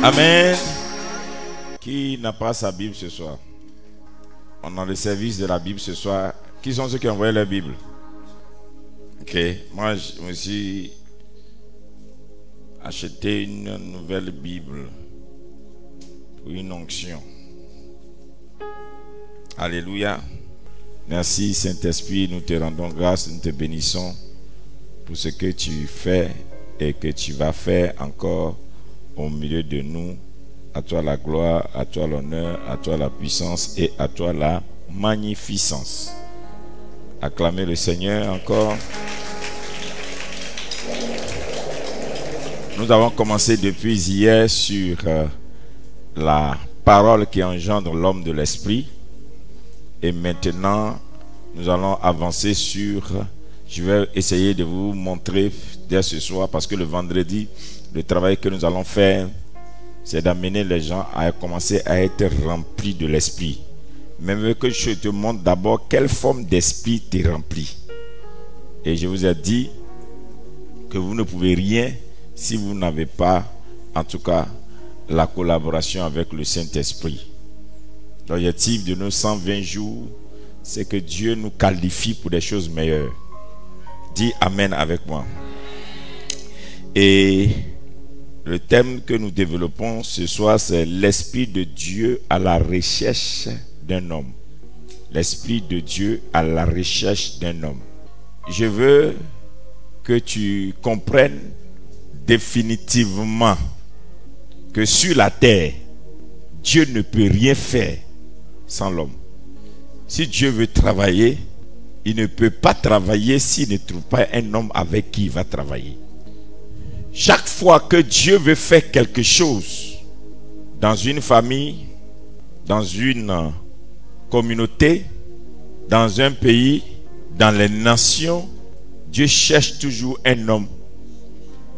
Amen. Qui n'a pas sa Bible ce soir? On a le service de la Bible ce soir. Qui sont ceux qui ont envoyé leur Bible? Ok. Moi, je me suis acheté une nouvelle Bible pour une onction. Alléluia. Merci Saint-Esprit, nous te rendons grâce, nous te bénissons pour ce que tu fais et que tu vas faire encore au milieu de nous. À toi la gloire, à toi l'honneur, à toi la puissance et à toi la magnificence. Acclamez le Seigneur encore. Nous avons commencé depuis hier sur la parole qui engendre l'homme de l'esprit. Et maintenant, nous allons avancer sur... Je vais essayer de vous montrer dès ce soir, parce que le vendredi, le travail que nous allons faire, c'est d'amener les gens à commencer à être remplis de l'esprit. Même que je te montre d'abord quelle forme d'esprit t'est rempli. Et je vous ai dit que vous ne pouvez rien si vous n'avez pas, en tout cas, la collaboration avec le Saint-Esprit. L'objectif de nos 120 jours, c'est que Dieu nous qualifie pour des choses meilleures. Dis Amen avec moi. Et le thème que nous développons ce soir, c'est l'Esprit de Dieu à la recherche d'un homme. L'Esprit de Dieu à la recherche d'un homme. Je veux que tu comprennes définitivement que sur la terre, Dieu ne peut rien faire sans l'homme. Si Dieu veut travailler, il ne peut pas travailler s'il ne trouve pas un homme avec qui il va travailler. Chaque fois que Dieu veut faire quelque chose dans une famille, dans une communauté, dans un pays, dans les nations, Dieu cherche toujours un homme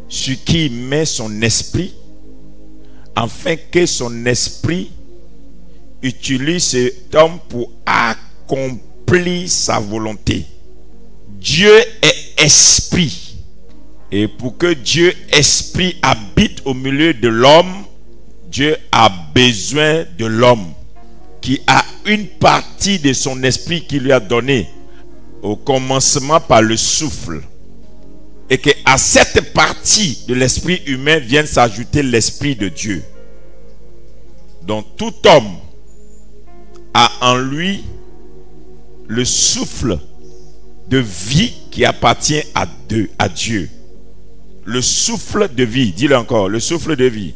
sur qui il met son esprit, afin que son esprit utilise cet homme pour accomplir sa volonté. Dieu est esprit. Et pour que Dieu esprit habite au milieu de l'homme, Dieu a besoin de l'homme qui a une partie de son esprit qu'il lui a donné au commencement par le souffle. Et qu'à cette partie de l'esprit humain vienne s'ajouter l'esprit de Dieu. Donc tout homme a en lui le souffle de vie qui appartient à Dieu. Le souffle de vie, dis-le encore, le souffle de vie.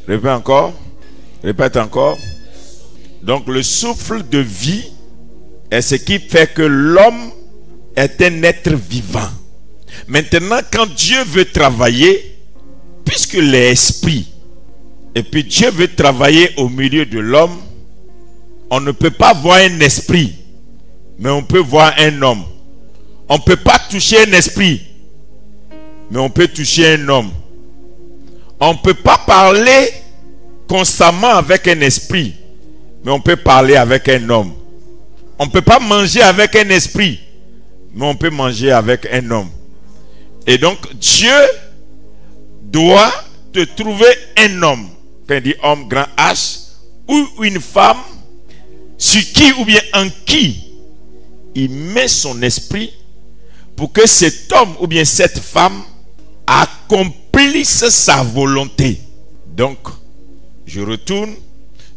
Répète encore, répète encore. Donc le souffle de vie est ce qui fait que l'homme est un être vivant. Maintenant, quand Dieu veut travailler, puisque l'esprit, et puis Dieu veut travailler au milieu de l'homme, on ne peut pas voir un esprit, mais on peut voir un homme. On ne peut pas toucher un esprit, mais on peut toucher un homme. On ne peut pas parler constamment avec un esprit, mais on peut parler avec un homme. On ne peut pas manger avec un esprit, mais on peut manger avec un homme. Et donc Dieu doit te trouver un homme, quand il dit homme grand H, ou une femme sur qui ou bien en qui il met son esprit pour que cet homme ou bien cette femme accomplisse sa volonté. Donc, je retourne.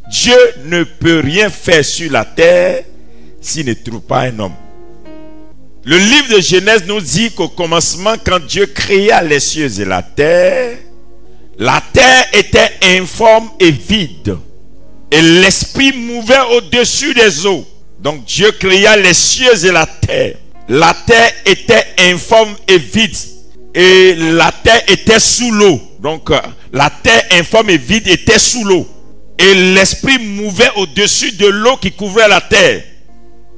Dieu ne peut rien faire sur la terre s'il ne trouve pas un homme. Le livre de Genèse nous dit qu'au commencement, quand Dieu créa les cieux et la terre était informe et vide. Et l'esprit mouvait au-dessus des eaux. Donc Dieu créa les cieux et la terre. La terre était informe et vide. Et la terre était sous l'eau. Donc la terre informe et vide était sous l'eau. Et l'esprit mouvait au-dessus de l'eau qui couvrait la terre.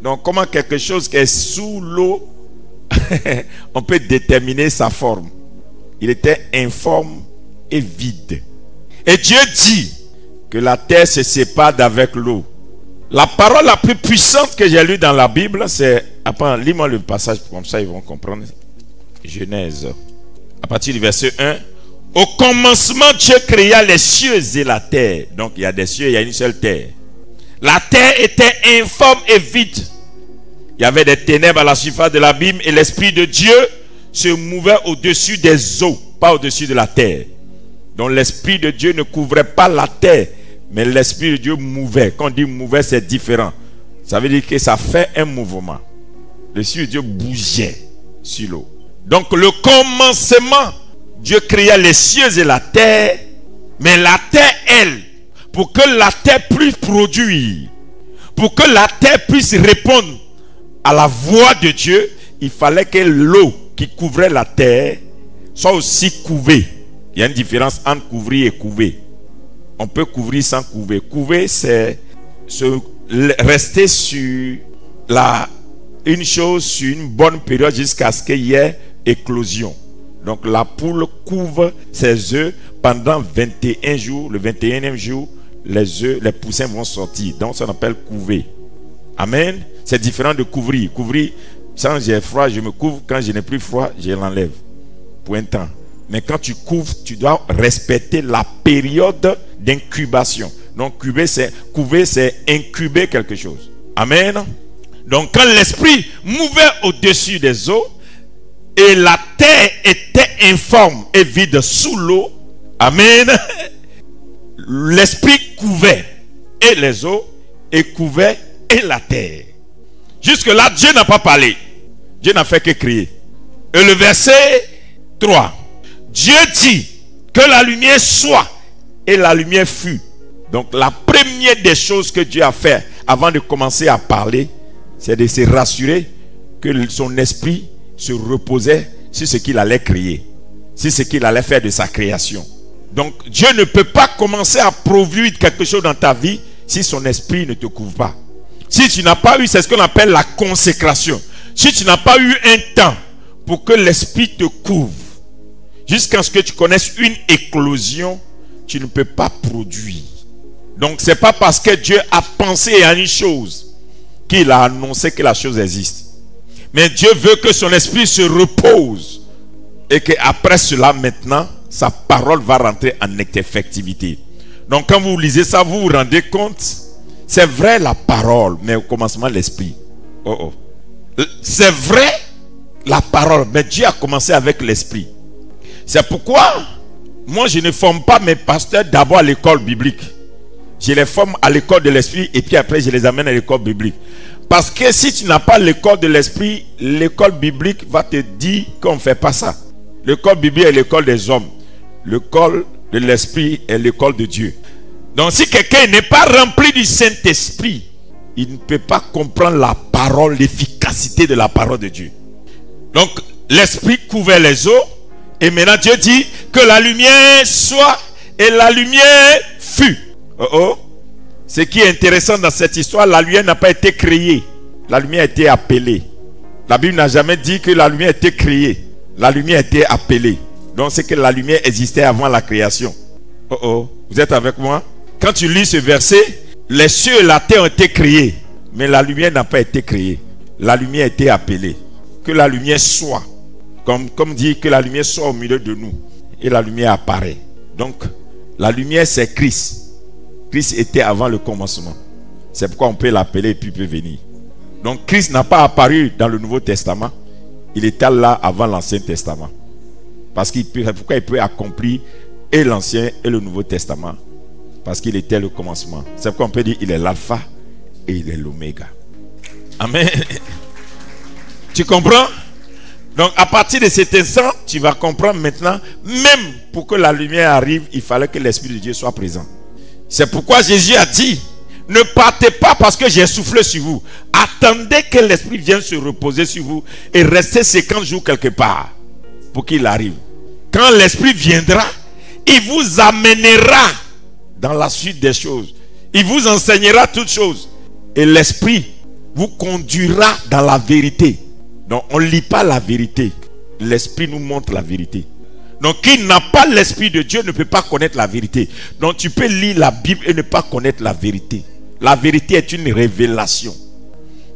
Donc comment quelque chose qui est sous l'eau, on peut déterminer sa forme. Il était informe et vide. Et Dieu dit que la terre se sépare d'avec l'eau. La parole la plus puissante que j'ai lue dans la Bible, c'est... Après, lis-moi le passage, comme ça ils vont comprendre. Genèse. À partir du verset 1 Au commencement, Dieu créa les cieux et la terre. Donc il y a des cieux, il y a une seule terre. La terre était informe et vide. Il y avait des ténèbres à la surface de l'abîme et l'Esprit de Dieu se mouvait au-dessus des eaux, pas au-dessus de la terre. Donc l'Esprit de Dieu ne couvrait pas la terre, mais l'Esprit de Dieu mouvait. Quand on dit mouvait, c'est différent. Ça veut dire que ça fait un mouvement. L'Esprit de Dieu bougeait sur l'eau. Donc le commencement, Dieu créa les cieux et la terre, mais la terre, elle, pour que la terre puisse produire, pour que la terre puisse répondre à la voix de Dieu, il fallait que l'eau qui couvrait la terre soit aussi couvée. Il y a une différence entre couvrir et couver. On peut couvrir sans couver. Couver, c'est rester sur une chose sur une bonne période jusqu'à ce qu'il y ait éclosion. Donc la poule couvre ses œufs pendant 21 jours. Le 21e jour, les œufs, les poussins vont sortir. Donc ça s'appelle couver. Amen. C'est différent de couvrir. Couvrir, quand j'ai froid, je me couvre. Quand je n'ai plus froid, je l'enlève pour un temps. Mais quand tu couvres, tu dois respecter la période d'incubation. Donc couver, c'est incuber quelque chose. Amen. Donc quand l'Esprit mouvait au-dessus des eaux et la terre était informe et vide sous l'eau, amen, l'Esprit couvait et les eaux et couvait et la terre. Jusque là, Dieu n'a pas parlé. Dieu n'a fait que crier. Et le verset 3. Dieu dit que la lumière soit et la lumière fut. Donc la première des choses que Dieu a fait avant de commencer à parler, c'est de se rassurer que son esprit se reposait sur ce qu'il allait créer, sur ce qu'il allait faire de sa création. Donc Dieu ne peut pas commencer à produire quelque chose dans ta vie si son esprit ne te couvre pas. Si tu n'as pas eu, c'est ce qu'on appelle la consécration. Si tu n'as pas eu un temps pour que l'esprit te couvre, jusqu'à ce que tu connaisses une éclosion, tu ne peux pas produire. Donc c'est pas parce que Dieu a pensé à une chose qu'il a annoncé que la chose existe. Mais Dieu veut que son esprit se repose et qu'après cela, maintenant, sa parole va rentrer en effectivité. Donc quand vous lisez ça, vous vous rendez compte, c'est vrai la parole, mais au commencement l'esprit. C'est vrai la parole, mais Dieu a commencé avec l'esprit. C'est pourquoi moi je ne forme pas mes pasteurs d'abord à l'école biblique. Je les forme à l'école de l'esprit et puis après je les amène à l'école biblique. Parce que si tu n'as pas l'école de l'esprit, l'école biblique va te dire qu'on ne fait pas ça. L'école biblique est l'école des hommes. L'école de l'esprit est l'école de Dieu. Donc si quelqu'un n'est pas rempli du Saint-Esprit, il ne peut pas comprendre la parole, l'efficacité de la parole de Dieu. Donc l'esprit couvert les eaux. Et maintenant Dieu dit que la lumière soit et la lumière fut. Ce qui est intéressant dans cette histoire, la lumière n'a pas été créée. La lumière a été appelée. La Bible n'a jamais dit que la lumière a été créée. La lumière a été appelée. Donc c'est que la lumière existait avant la création. Vous êtes avec moi? Quand tu lis ce verset, les cieux et la terre ont été créés. Mais la lumière n'a pas été créée. La lumière a été appelée. Que la lumière soit. Comme dit que la lumière soit au milieu de nous. Et la lumière apparaît. Donc la lumière c'est Christ. Christ était avant le commencement. C'est pourquoi on peut l'appeler et puis il peut venir. Donc Christ n'a pas apparu dans le Nouveau Testament. Il était là avant l'Ancien Testament. Parce qu'il peut, pourquoi il peut accomplir et l'Ancien et le Nouveau Testament. Parce qu'il était le commencement. C'est pourquoi on peut dire il est l'alpha et il est l'oméga. Amen. Tu comprends? Donc à partir de cet instant, tu vas comprendre maintenant, même pour que la lumière arrive, il fallait que l'Esprit de Dieu soit présent. C'est pourquoi Jésus a dit, ne partez pas parce que j'ai soufflé sur vous. Attendez que l'Esprit vienne se reposer sur vous et restez 50 jours quelque part pour qu'il arrive. Quand l'Esprit viendra, il vous amènera dans la suite des choses. Il vous enseignera toutes choses. Et l'Esprit vous conduira dans la vérité. Donc on ne lit pas la vérité. L'Esprit nous montre la vérité. Donc qui n'a pas l'Esprit de Dieu ne peut pas connaître la vérité. Donc tu peux lire la Bible et ne pas connaître la vérité. La vérité est une révélation.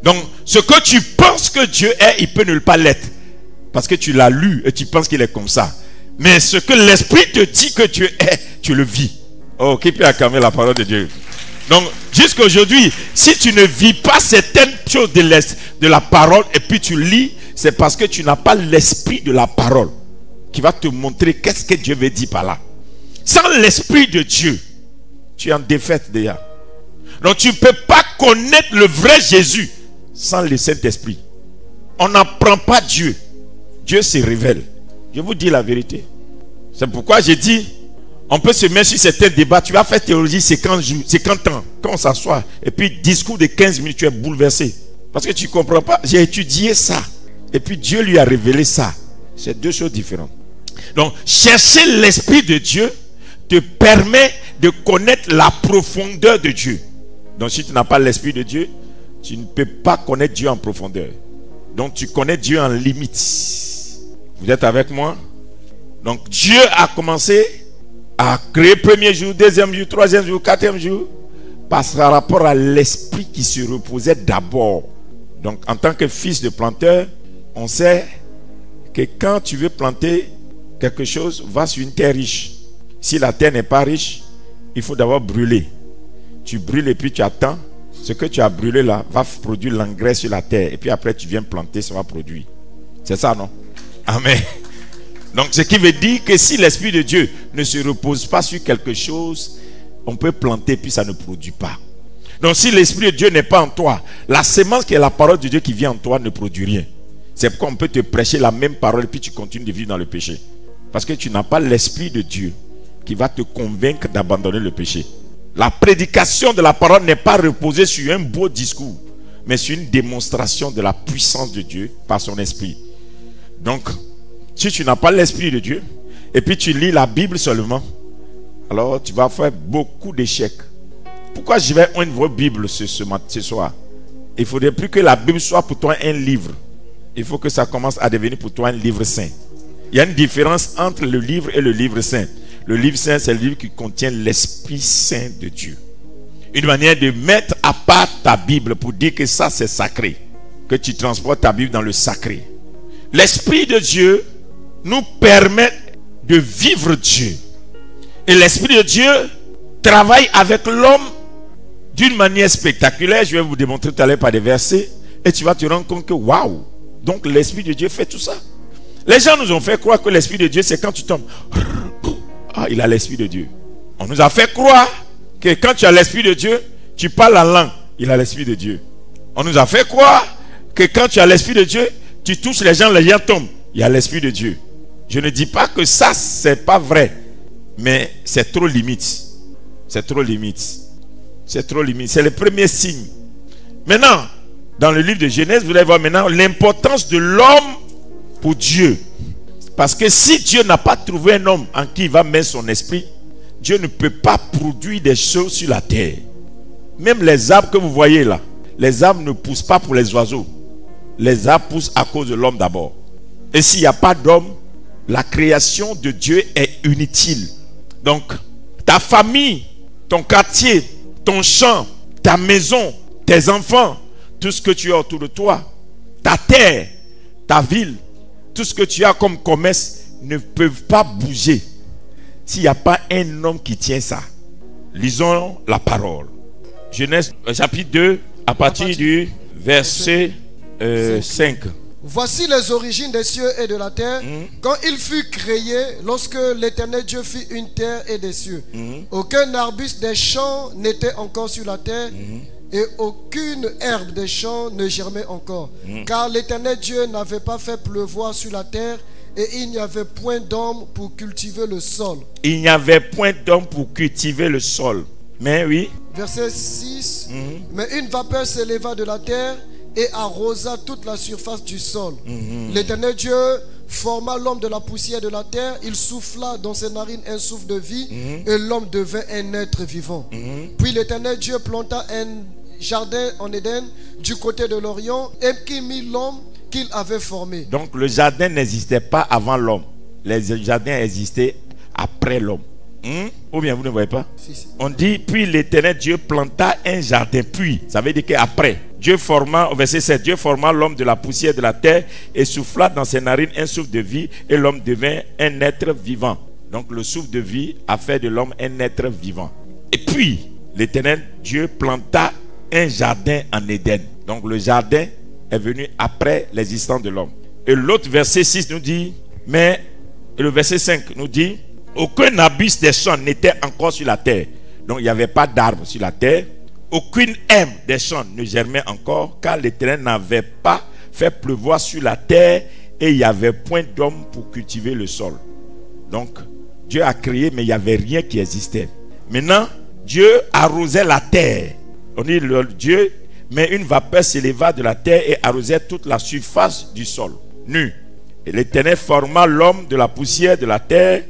Donc ce que tu penses que Dieu est, il peut ne pas l'être. Parce que tu l'as lu et tu penses qu'il est comme ça. Mais ce que l'Esprit te dit que tu es, tu le vis. Oh, qui peut acclamer la parole de Dieu? Donc, jusqu'à aujourd'hui, si tu ne vis pas certaines choses de la parole et puis tu lis, c'est parce que tu n'as pas l'esprit de la parole qui va te montrer qu'est-ce que Dieu veut dire par là. Sans l'Esprit de Dieu, tu es en défaite déjà. Donc, tu ne peux pas connaître le vrai Jésus sans le Saint-Esprit. On n'apprend pas Dieu. Dieu se révèle. Je vous dis la vérité. C'est pourquoi j'ai dit, on peut se mettre sur certains débats. Tu vas faire théologie 50 jours, 50 ans. Quand on s'assoit, et puis discours de 15 minutes, tu es bouleversé. Parce que tu ne comprends pas. J'ai étudié ça. Et puis Dieu lui a révélé ça. C'est deux choses différentes. Donc, chercher l'Esprit de Dieu te permet de connaître la profondeur de Dieu. Donc, si tu n'as pas l'Esprit de Dieu, tu ne peux pas connaître Dieu en profondeur. Donc, tu connais Dieu en limite. Vous êtes avec moi? Donc, Dieu a commencé à créer premier jour, deuxième jour, troisième jour, quatrième jour, par rapport à l'esprit qui se reposait d'abord. Donc, en tant que fils de planteur, on sait que quand tu veux planter quelque chose, va sur une terre riche. Si la terre n'est pas riche, il faut d'abord brûler. Tu brûles et puis tu attends. Ce que tu as brûlé là va produire l'engrais sur la terre. Et puis après, tu viens planter, ça va produire. C'est ça, non? Amen. Donc, ce qui veut dire que si l'Esprit de Dieu ne se repose pas sur quelque chose, on peut planter puis ça ne produit pas. Donc, si l'Esprit de Dieu n'est pas en toi, la sémence qui est la parole de Dieu qui vient en toi ne produit rien. C'est pourquoi on peut te prêcher la même parole et puis tu continues de vivre dans le péché. Parce que tu n'as pas l'Esprit de Dieu qui va te convaincre d'abandonner le péché. La prédication de la parole n'est pas reposée sur un beau discours, mais sur une démonstration de la puissance de Dieu par son esprit. Donc, si tu n'as pas l'Esprit de Dieu, et puis tu lis la Bible seulement, alors tu vas faire beaucoup d'échecs. Pourquoi je vais oindre vos Bibles ce soir? Il ne faudrait plus que la Bible soit pour toi un livre. Il faut que ça commence à devenir pour toi un livre saint. Il y a une différence entre le livre et le livre saint. Le livre saint, c'est le livre qui contient l'Esprit Saint de Dieu. Une manière de mettre à part ta Bible pour dire que ça c'est sacré. Que tu transportes ta Bible dans le sacré. L'Esprit de Dieu nous permet de vivre Dieu. Et l'Esprit de Dieu travaille avec l'homme d'une manière spectaculaire. Je vais vous démontrer tout à l'heure par des versets. Et tu vas te rendre compte que waouh! Donc l'Esprit de Dieu fait tout ça. Les gens nous ont fait croire que l'Esprit de Dieu c'est quand tu tombes. Ah, il a l'Esprit de Dieu. On nous a fait croire que quand tu as l'Esprit de Dieu, tu parles la langue. Il a l'Esprit de Dieu. On nous a fait croire que quand tu as l'Esprit de Dieu, tu touches les gens tombent. Il y a l'Esprit de Dieu. Je ne dis pas que ça, c'est pas vrai. Mais c'est trop limite. C'est trop limite. C'est trop limite. C'est le premier signe. Maintenant, dans le livre de Genèse, vous allez voir maintenant l'importance de l'homme pour Dieu. Parce que si Dieu n'a pas trouvé un homme en qui il va mettre son esprit, Dieu ne peut pas produire des choses sur la terre. Même les arbres que vous voyez là, les arbres ne poussent pas pour les oiseaux. Les arbres poussent à cause de l'homme d'abord. Et s'il n'y a pas d'homme, la création de Dieu est inutile. Donc, ta famille, ton quartier, ton champ, ta maison, tes enfants, tout ce que tu as autour de toi, ta terre, ta ville, tout ce que tu as comme commerce ne peuvent pas bouger s'il n'y a pas un homme qui tient ça. Lisons la parole. Genèse chapitre 2 à partir du verset 5. Voici les origines des cieux et de la terre. Quand il fut créé, lorsque l'Éternel Dieu fit une terre et des cieux, aucun arbuste des champs n'était encore sur la terre, et aucune herbe des champs ne germait encore. Car l'Éternel Dieu n'avait pas fait pleuvoir sur la terre, et il n'y avait point d'homme pour cultiver le sol. Il n'y avait point d'homme pour cultiver le sol. Mais oui. Verset 6. Mais une vapeur s'éleva de la terre et arrosa toute la surface du sol. L'Éternel Dieu forma l'homme de la poussière de la terre. Il souffla dans ses narines un souffle de vie, et l'homme devint un être vivant. Puis l'Éternel Dieu planta un jardin en Éden du côté de l'Orient, et qui mit l'homme qu'il avait formé. Donc le jardin n'existait pas avant l'homme. Les jardins existaient après l'homme. Ou bien vous ne voyez pas? Si. On dit puis l'Éternel Dieu planta un jardin. Puis, ça veut dire qu'après. Dieu forma, au verset 7, Dieu forma l'homme de la poussière de la terre et souffla dans ses narines un souffle de vie et l'homme devint un être vivant. Donc le souffle de vie a fait de l'homme un être vivant. Et puis, l'Éternel Dieu planta un jardin en Éden. Donc le jardin est venu après l'existence de l'homme. Et l'autre verset 6 nous dit, mais le verset 5 nous dit, aucun arbuste des champs n'était encore sur la terre. Donc il n'y avait pas d'arbre sur la terre. Aucune herbe des champs ne germait encore, car l'Éternel n'avait pas fait pleuvoir sur la terre et il n'y avait point d'homme pour cultiver le sol. Donc Dieu a créé, mais il n'y avait rien qui existait. Maintenant, Dieu arrosait la terre. On dit Dieu, mais une vapeur s'éleva de la terre et arrosait toute la surface du sol, nu. Et l'Éternel forma l'homme de la poussière de la terre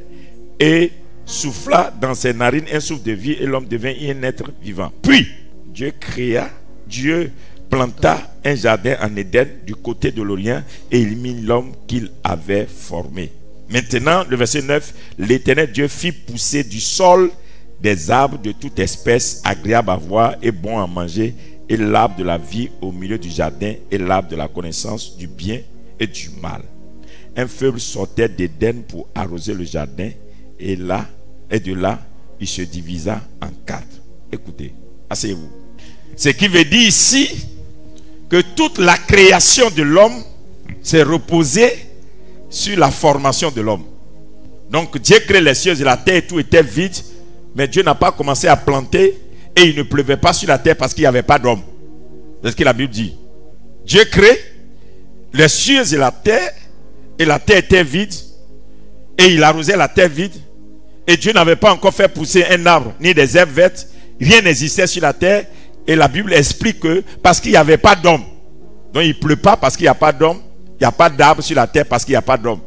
et souffla dans ses narines un souffle de vie et l'homme devint un être vivant. Puis, Dieu planta un jardin en Éden du côté de l'Orient et il mit l'homme qu'il avait formé. Maintenant, le verset 9, l'Éternel Dieu fit pousser du sol des arbres de toute espèce, agréables à voir et bons à manger, et l'arbre de la vie au milieu du jardin et l'arbre de la connaissance du bien et du mal. Un feu sortait d'Éden pour arroser le jardin et de là, il se divisa en 4. Écoutez, asseyez-vous. Ce qui veut dire ici que toute la création de l'homme s'est reposée sur la formation de l'homme. Donc Dieu crée les cieux et la terre et tout était vide, mais Dieu n'a pas commencé à planter et il ne pleuvait pas sur la terre parce qu'il n'y avait pas d'homme. C'est ce que la Bible dit. Dieu crée les cieux et la terre était vide et il arrosait la terre vide et Dieu n'avait pas encore fait pousser un arbre ni des herbes vertes, rien n'existait sur la terre. Et la Bible explique que parce qu'il n'y avait pas d'homme, donc il ne pleut pas parce qu'il n'y a pas d'homme, il n'y a pas d'arbre sur la terre parce qu'il n'y a pas d'homme.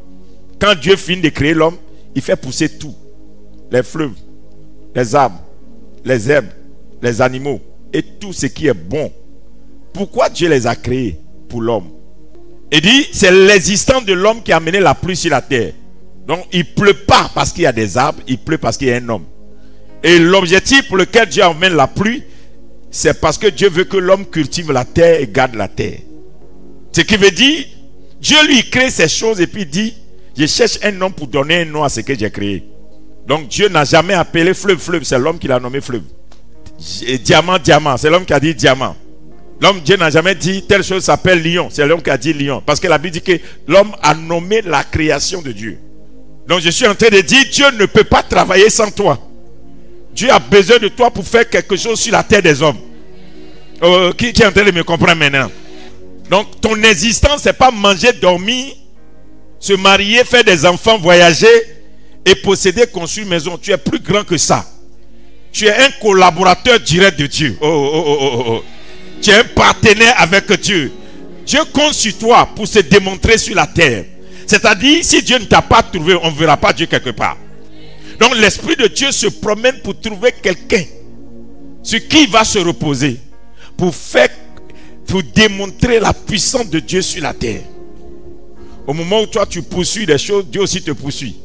Quand Dieu finit de créer l'homme, il fait pousser tout. Les fleuves, les arbres, les herbes, les animaux et tout ce qui est bon. Pourquoi Dieu les a créés? Pour l'homme. Il dit, c'est l'existence de l'homme qui a amené la pluie sur la terre. Donc il ne pleut pas parce qu'il y a des arbres, il pleut parce qu'il y a un homme. Et l'objectif pour lequel Dieu amène la pluie, c'est parce que Dieu veut que l'homme cultive la terre et garde la terre. Ce qui veut dire, Dieu lui crée ces choses et puis dit, je cherche un homme pour donner un nom à ce que j'ai créé. Donc Dieu n'a jamais appelé fleuve, fleuve, c'est l'homme qui l'a nommé fleuve. Et diamant, diamant, c'est l'homme qui a dit diamant. Dieu n'a jamais dit telle chose s'appelle lion, c'est l'homme qui a dit lion. Parce que la Bible dit que l'homme a nommé la création de Dieu. Donc je suis en train de dire, Dieu ne peut pas travailler sans toi. Dieu a besoin de toi pour faire quelque chose sur la terre des hommes. Qui est en train de me comprendre maintenant? Donc ton existence, c'est pas manger, dormir, se marier, faire des enfants, voyager et posséder, construire une maison. Tu es plus grand que ça. Tu es un collaborateur direct de Dieu. Tu es un partenaire avec Dieu. Dieu compte sur toi pour se démontrer sur la terre. C'est-à-dire, si Dieu ne t'a pas trouvé, on ne verra pas Dieu quelque part. Donc l'Esprit de Dieu se promène pour trouver quelqu'un sur qui il va se reposer pour démontrer la puissance de Dieu sur la terre. Au moment où toi tu poursuis des choses, Dieu aussi te poursuit.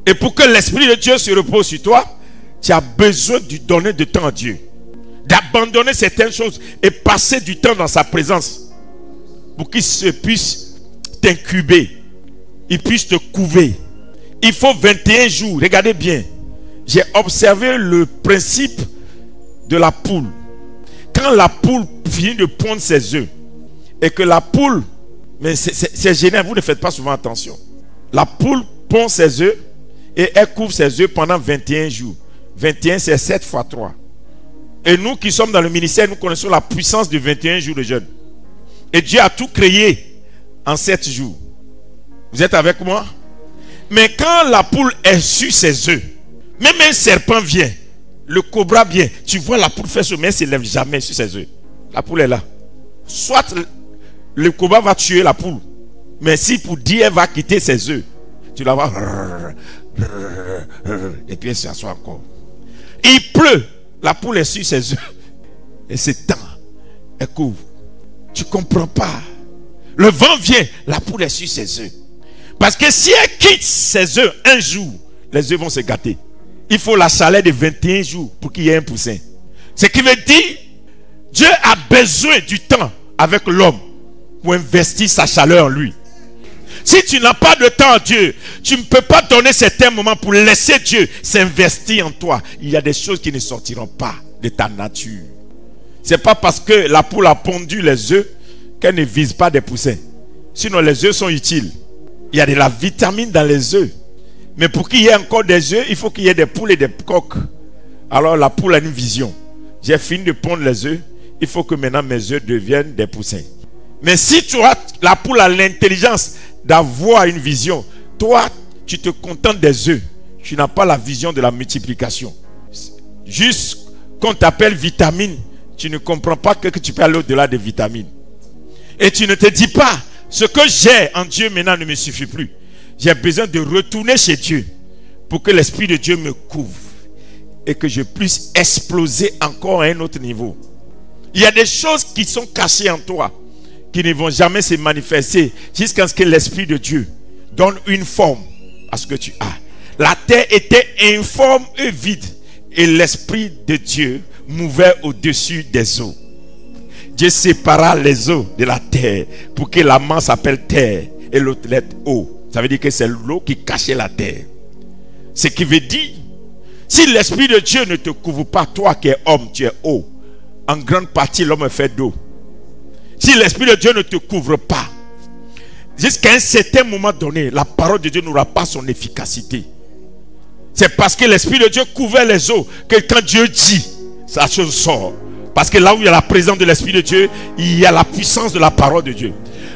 Et pour que l'Esprit de Dieu se repose sur toi, tu as besoin de donner du temps à Dieu, d'abandonner certaines choses et passer du temps dans sa présence pour qu'il puisse t'incuber, il puisse te couver. Il faut 21 jours. Regardez bien. J'ai observé le principe de la poule. Quand la poule finit de pondre ses œufs et que la poule, mais c'est génial, vous ne faites pas souvent attention. La poule pond ses œufs et elle couvre ses œufs pendant 21 jours. 21 c'est 7 fois 3. Et nous qui sommes dans le ministère, nous connaissons la puissance de 21 jours de jeûne. Et Dieu a tout créé en 7 jours. Vous êtes avec moi? Mais quand la poule est sur ses œufs, même un serpent vient, le cobra vient, tu vois la poule faire ça, mais elle ne se lève jamais sur ses œufs. La poule est là. Soit le cobra va tuer la poule, mais si pour dire elle va quitter ses œufs, tu la vois, et puis elle s'assoit encore. Il pleut, la poule est sur ses œufs, et c'est temps, elle couvre. Tu ne comprends pas. Le vent vient, la poule est sur ses œufs. Parce que si elle quitte ses œufs un jour, les œufs vont se gâter. Il faut la chaleur de 21 jours pour qu'il y ait un poussin. Ce qui veut dire, Dieu a besoin du temps avec l'homme pour investir sa chaleur en lui. Si tu n'as pas de temps à Dieu, tu ne peux pas donner certains moments pour laisser Dieu s'investir en toi. Il y a des choses qui ne sortiront pas de ta nature. C'est pas parce que la poule a pondu les œufs qu'elle ne vise pas des poussins. Sinon les œufs sont utiles. Il y a de la vitamine dans les œufs. Mais pour qu'il y ait encore des œufs, il faut qu'il y ait des poules et des coqs. Alors la poule a une vision. J'ai fini de pondre les œufs. Il faut que maintenant mes œufs deviennent des poussins. Mais si tu as, la poule a l'intelligence d'avoir une vision, toi tu te contentes des œufs. Tu n'as pas la vision de la multiplication. Juste qu'on t'appelle vitamine, tu ne comprends pas que tu peux aller au-delà des vitamines. Et tu ne te dis pas, ce que j'ai en Dieu maintenant ne me suffit plus. J'ai besoin de retourner chez Dieu pour que l'Esprit de Dieu me couvre et que je puisse exploser encore à un autre niveau. Il y a des choses qui sont cachées en toi, qui ne vont jamais se manifester jusqu'à ce que l'Esprit de Dieu donne une forme à ce que tu as. La terre était informe et vide et l'Esprit de Dieu mouvait au-dessus des eaux. Dieu sépara les eaux de la terre pour que la main s'appelle terre et l'autre lettre eau. Ça veut dire que c'est l'eau qui cachait la terre. Ce qui veut dire, si l'Esprit de Dieu ne te couvre pas, toi qui es homme, tu es eau. En grande partie, l'homme est fait d'eau. Si l'Esprit de Dieu ne te couvre pas, jusqu'à un certain moment donné, la parole de Dieu n'aura pas son efficacité. C'est parce que l'Esprit de Dieu couvrait les eaux que quand Dieu dit, la chose sort. Parce que là où il y a la présence de l'Esprit de Dieu, il y a la puissance de la parole de Dieu.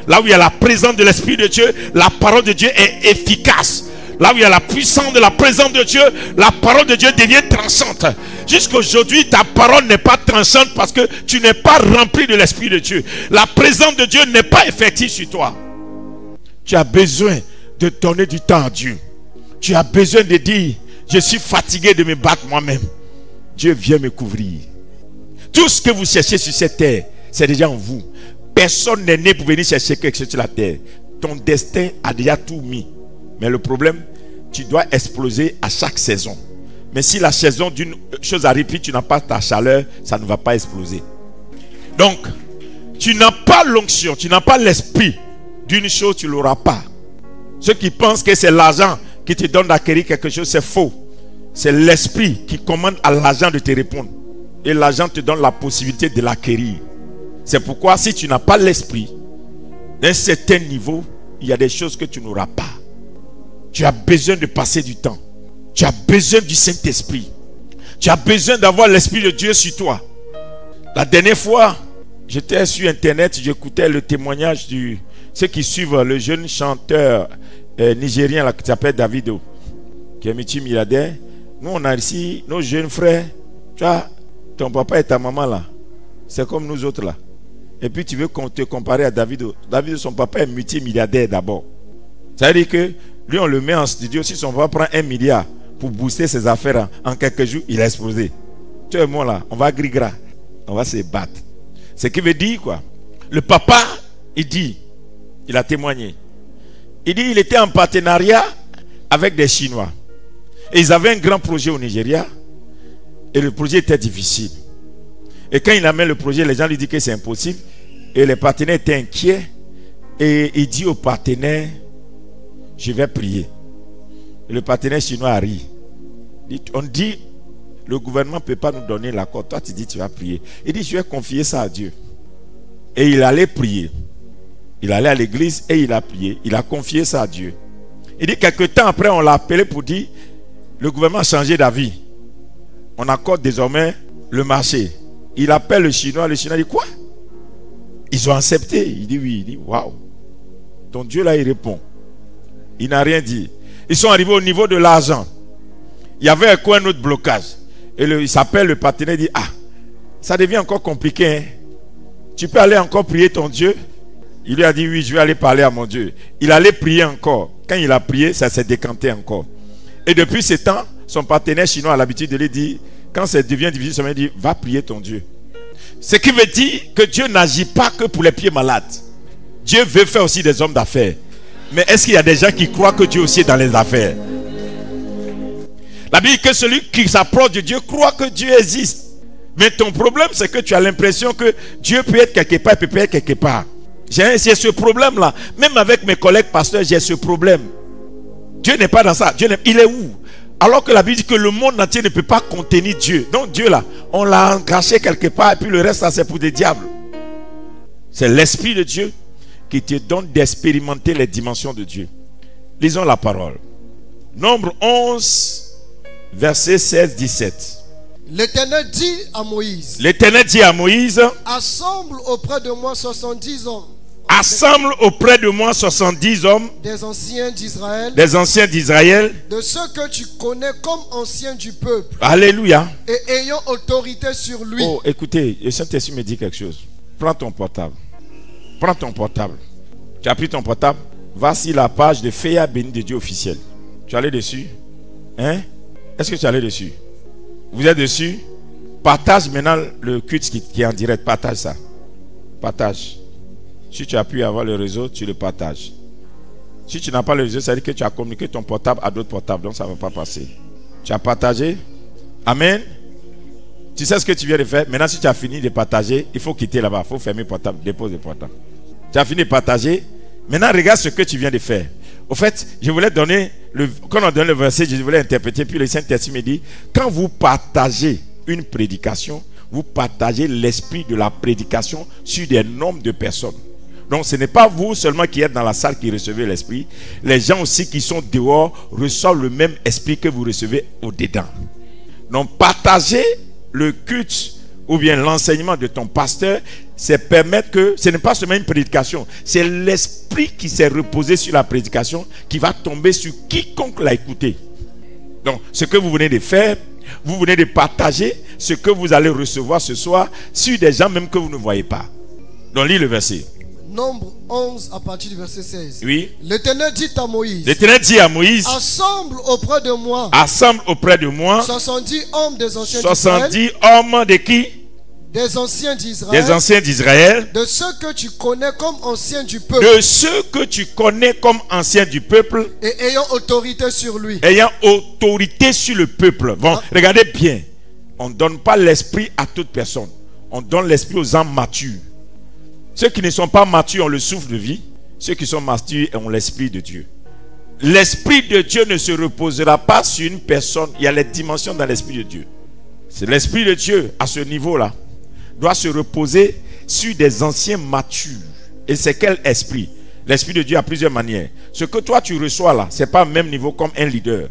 Là où il y a la présence de l'Esprit de Dieu, la parole de Dieu est efficace. Là où il y a la puissance de la présence de Dieu, la parole de Dieu devient tranchante. Jusqu'aujourd'hui, ta parole n'est pas tranchante parce que tu n'es pas rempli de l'Esprit de Dieu. La présence de Dieu n'est pas effective sur toi. Tu as besoin de donner du temps à Dieu. Tu as besoin de dire, je suis fatigué de me battre moi-même. Dieu vient me couvrir. Tout ce que vous cherchez sur cette terre, c'est déjà en vous. Personne n'est né pour venir chercher quelque chose sur la terre. Ton destin a déjà tout mis. Mais le problème, tu dois exploser à chaque saison. Mais si la saison d'une chose arrive, puis tu n'as pas ta chaleur, ça ne va pas exploser. Donc, tu n'as pas l'onction, tu n'as pas l'esprit d'une chose, tu ne l'auras pas. Ceux qui pensent que c'est l'argent qui te donne d'acquérir quelque chose, c'est faux. C'est l'esprit qui commande à l'argent de te répondre. Et l'argent te donne la possibilité de l'acquérir. C'est pourquoi si tu n'as pas l'esprit, d'un certain niveau, il y a des choses que tu n'auras pas. Tu as besoin de passer du temps. Tu as besoin du Saint-Esprit. Tu as besoin d'avoir l'Esprit de Dieu sur toi. La dernière fois, j'étais sur Internet, j'écoutais le témoignage de ceux qui suivent le jeune chanteur nigérien là, qui s'appelle Davido, qui est multimilliardaire. Nous, on a ici nos jeunes frères. Tu vois, ton papa et ta maman là, c'est comme nous autres là. Et puis tu veux te comparer à Davido. Davido, son papa est multimilliardaire d'abord. Ça veut dire que lui, on le met en studio. Si son papa prend 1 milliard pour booster ses affaires en quelques jours, il a explosé. Tu es moi là, on va gris-gras. On va se battre. Ce qui veut dire quoi? Le papa, il dit, il a témoigné. Il dit, il était en partenariat avec des Chinois. Et ils avaient un grand projet au Nigeria. Et le projet était difficile. Et quand il amène le projet, les gens lui disent que c'est impossible. Et les partenaires étaient inquiets. Et il dit aux partenaires, je vais prier. Et le partenaire chinois a ri. On dit, le gouvernement ne peut pas nous donner l'accord. Toi, tu dis, tu vas prier. Il dit, je vais confier ça à Dieu. Et il allait prier. Il allait à l'église et il a prié. Il a confié ça à Dieu. Il dit, quelque temps après, on l'a appelé pour dire, le gouvernement a changé d'avis. On accorde désormais le marché. Il appelle le Chinois dit, quoi? Ils ont accepté. Il dit, oui. Il dit, waouh. Ton Dieu là, il répond. Il n'a rien dit. Ils sont arrivés au niveau de l'argent. Il y avait un autre blocage. Et il s'appelle le partenaire, il dit, ah, ça devient encore compliqué. Hein? Tu peux aller encore prier ton Dieu? Il lui a dit, oui, je vais aller parler à mon Dieu. Il allait prier encore. Quand il a prié, ça s'est décanté encore. Et depuis ce temps, son partenaire chinois a l'habitude de lui dire, quand ça devient difficile, il dit, va prier ton Dieu. Ce qui veut dire que Dieu n'agit pas que pour les pieds malades. Dieu veut faire aussi des hommes d'affaires. Mais est-ce qu'il y a des gens qui croient que Dieu aussi est dans les affaires? La Bible dit que celui qui s'approche de Dieu croit que Dieu existe. Mais ton problème, c'est que tu as l'impression que Dieu peut être quelque part, il peut être quelque part. J'ai ce problème-là. Même avec mes collègues pasteurs, j'ai ce problème. Dieu n'est pas dans ça. Il est où? Alors que la Bible dit que le monde entier ne peut pas contenir Dieu. Donc Dieu là, on l'a encaché quelque part et puis le reste là, c'est pour des diables. C'est l'Esprit de Dieu qui te donne d'expérimenter les dimensions de Dieu. Lisons la parole. Nombre 11, verset 16-17. L'Éternel dit à Moïse. L'Éternel dit à Moïse. Assemble auprès de moi 70 hommes. Assemble auprès de moi 70 hommes. Des anciens d'Israël. Des anciens d'Israël. De ceux que tu connais comme anciens du peuple. Alléluia. Et ayant autorité sur lui. Oh, écoutez, le Saint-Esprit me dit quelque chose. Prends ton portable. Prends ton portable. Tu as pris ton portable. Va sur la page de Féa béni de Dieu officiel. Tu es allé dessus? Hein? Est-ce que tu es allé dessus? Vous êtes dessus? Partage maintenant le culte qui est en direct. Partage ça. Partage. Si tu as pu avoir le réseau, tu le partages. Si tu n'as pas le réseau, ça veut dire que tu as communiqué ton portable à d'autres portables. Donc ça ne va pas passer. Tu as partagé? Amen. Tu sais ce que tu viens de faire? Maintenant, si tu as fini de partager, il faut quitter là-bas. Il faut fermer le portable. Dépose le portable. Tu as fini de partager. Maintenant, regarde ce que tu viens de faire. Au fait, je voulais donner, quand on donne le verset, je voulais interpréter. Puis le Saint-Esprit me dit, quand vous partagez une prédication, vous partagez l'esprit de la prédication sur des nombres de personnes. Donc ce n'est pas vous seulement qui êtes dans la salle qui recevez l'esprit. Les gens aussi qui sont dehors reçoivent le même esprit que vous recevez au-dedans. Donc partager le culte ou bien l'enseignement de ton pasteur, c'est permettre que ce n'est pas seulement une prédication, c'est l'esprit qui s'est reposé sur la prédication qui va tomber sur quiconque l'a écouté. Donc ce que vous venez de faire, vous venez de partager ce que vous allez recevoir ce soir sur des gens même que vous ne voyez pas. Donc lis le verset. Nombre 11 à partir du verset 16. Oui. L'Éternel dit à Moïse. L'Éternel dit à Moïse. Assemble auprès de moi. Assemble auprès de moi. 70 hommes des anciens 70 d'Israël. hommes de qui? Des anciens d'Israël. Des anciens d'Israël. De ceux que tu connais comme anciens du peuple. De ceux que tu connais comme anciens du peuple. Et ayant autorité sur lui. Ayant autorité sur le peuple. Bon, regardez bien. On ne donne pas l'esprit à toute personne. On donne l'esprit aux hommes matures. Ceux qui ne sont pas matures ont le souffle de vie. Ceux qui sont matures ont l'esprit de Dieu. L'esprit de Dieu ne se reposera pas sur une personne. Il y a les dimensions dans l'esprit de Dieu. C'est l'esprit de Dieu à ce niveau-là doit se reposer sur des anciens matures. Et c'est quel esprit? L'esprit de Dieu a plusieurs manières. Ce que toi tu reçois là, c'est pas au même niveau comme un leader.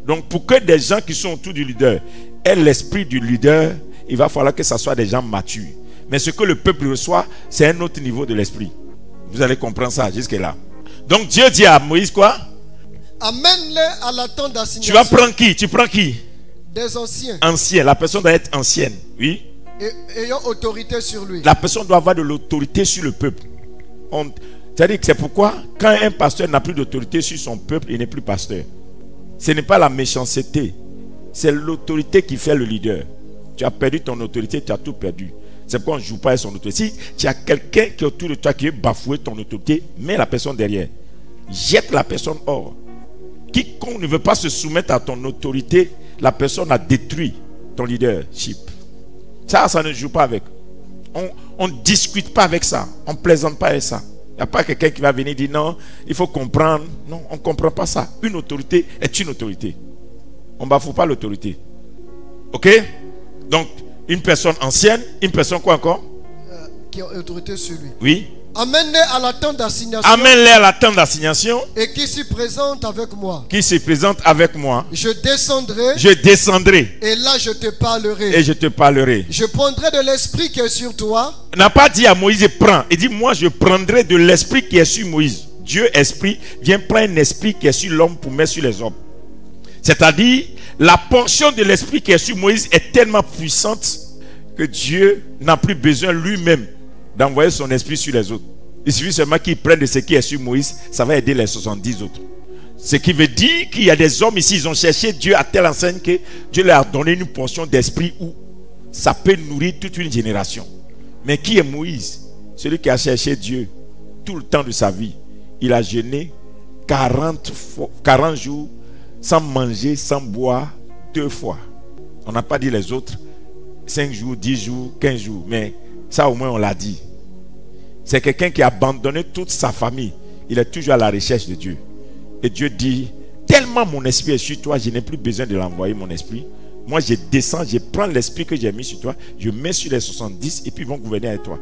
Donc pour que des gens qui sont autour du leader aient l'esprit du leader, il va falloir que ce soit des gens matures. Mais ce que le peuple reçoit, c'est un autre niveau de l'esprit. Vous allez comprendre ça jusque là. Donc Dieu dit à Moïse quoi? Amène-les à la tente d'assignation. Tu vas prendre qui? Tu prends qui? Des anciens. Ancien. La personne doit être ancienne. Oui. Et ayant autorité sur lui. La personne doit avoir de l'autorité sur le peuple. C'est-à-dire que c'est pourquoi quand un pasteur n'a plus d'autorité sur son peuple, il n'est plus pasteur. Ce n'est pas la méchanceté. C'est l'autorité qui fait le leader. Tu as perdu ton autorité, tu as tout perdu. C'est pourquoi on ne joue pas avec son autorité. Si tu as quelqu'un qui est autour de toi qui veut bafouer ton autorité, mets la personne derrière. Jette la personne hors. Quiconque ne veut pas se soumettre à ton autorité, la personne a détruit ton leadership. Ça ne joue pas avec. On ne discute pas avec ça. On ne plaisante pas avec ça. Il n'y a pas quelqu'un qui va venir dire non, il faut comprendre. Non, on ne comprend pas ça. Une autorité est une autorité. On ne bafoue pas l'autorité. Ok? Donc, une personne ancienne, une personne quoi encore? Qui a autorité sur lui. Oui. Amène-les à la tente d'assignation. Amène-les à la tente d'assignation. Et qui s'y présente avec moi. Qui se présente avec moi. Je descendrai. Je descendrai. Et là je te parlerai. Et je te parlerai. Je prendrai de l'esprit qui est sur toi. Il n'a pas dit à Moïse prends. Il dit moi je prendrai de l'esprit qui est sur Moïse. Dieu esprit vient prendre un esprit qui est sur l'homme pour mettre sur les hommes. C'est-à-dire la portion de l'esprit qui est sur Moïse est tellement puissante que Dieu n'a plus besoin lui-même d'envoyer son esprit sur les autres. Il suffit seulement qu'il prenne de ce qui est sur Moïse, ça va aider les 70 autres. Ce qui veut dire qu'il y a des hommes ici, ils ont cherché Dieu à telle enseigne que Dieu leur a donné une portion d'esprit où ça peut nourrir toute une génération. Mais qui est Moïse? Celui qui a cherché Dieu tout le temps de sa vie. Il a jeûné 40 jours sans manger, sans boire 2 fois. On n'a pas dit les autres. 5 jours, 10 jours, 15 jours. Mais ça au moins on l'a dit. C'est quelqu'un qui a abandonné toute sa famille. Il est toujours à la recherche de Dieu. Et Dieu dit, tellement mon esprit est sur toi, je n'ai plus besoin de l'envoyer mon esprit. Moi je descends, je prends l'esprit que j'ai mis sur toi, je mets sur les 70 et puis ils vont gouverner avec toi.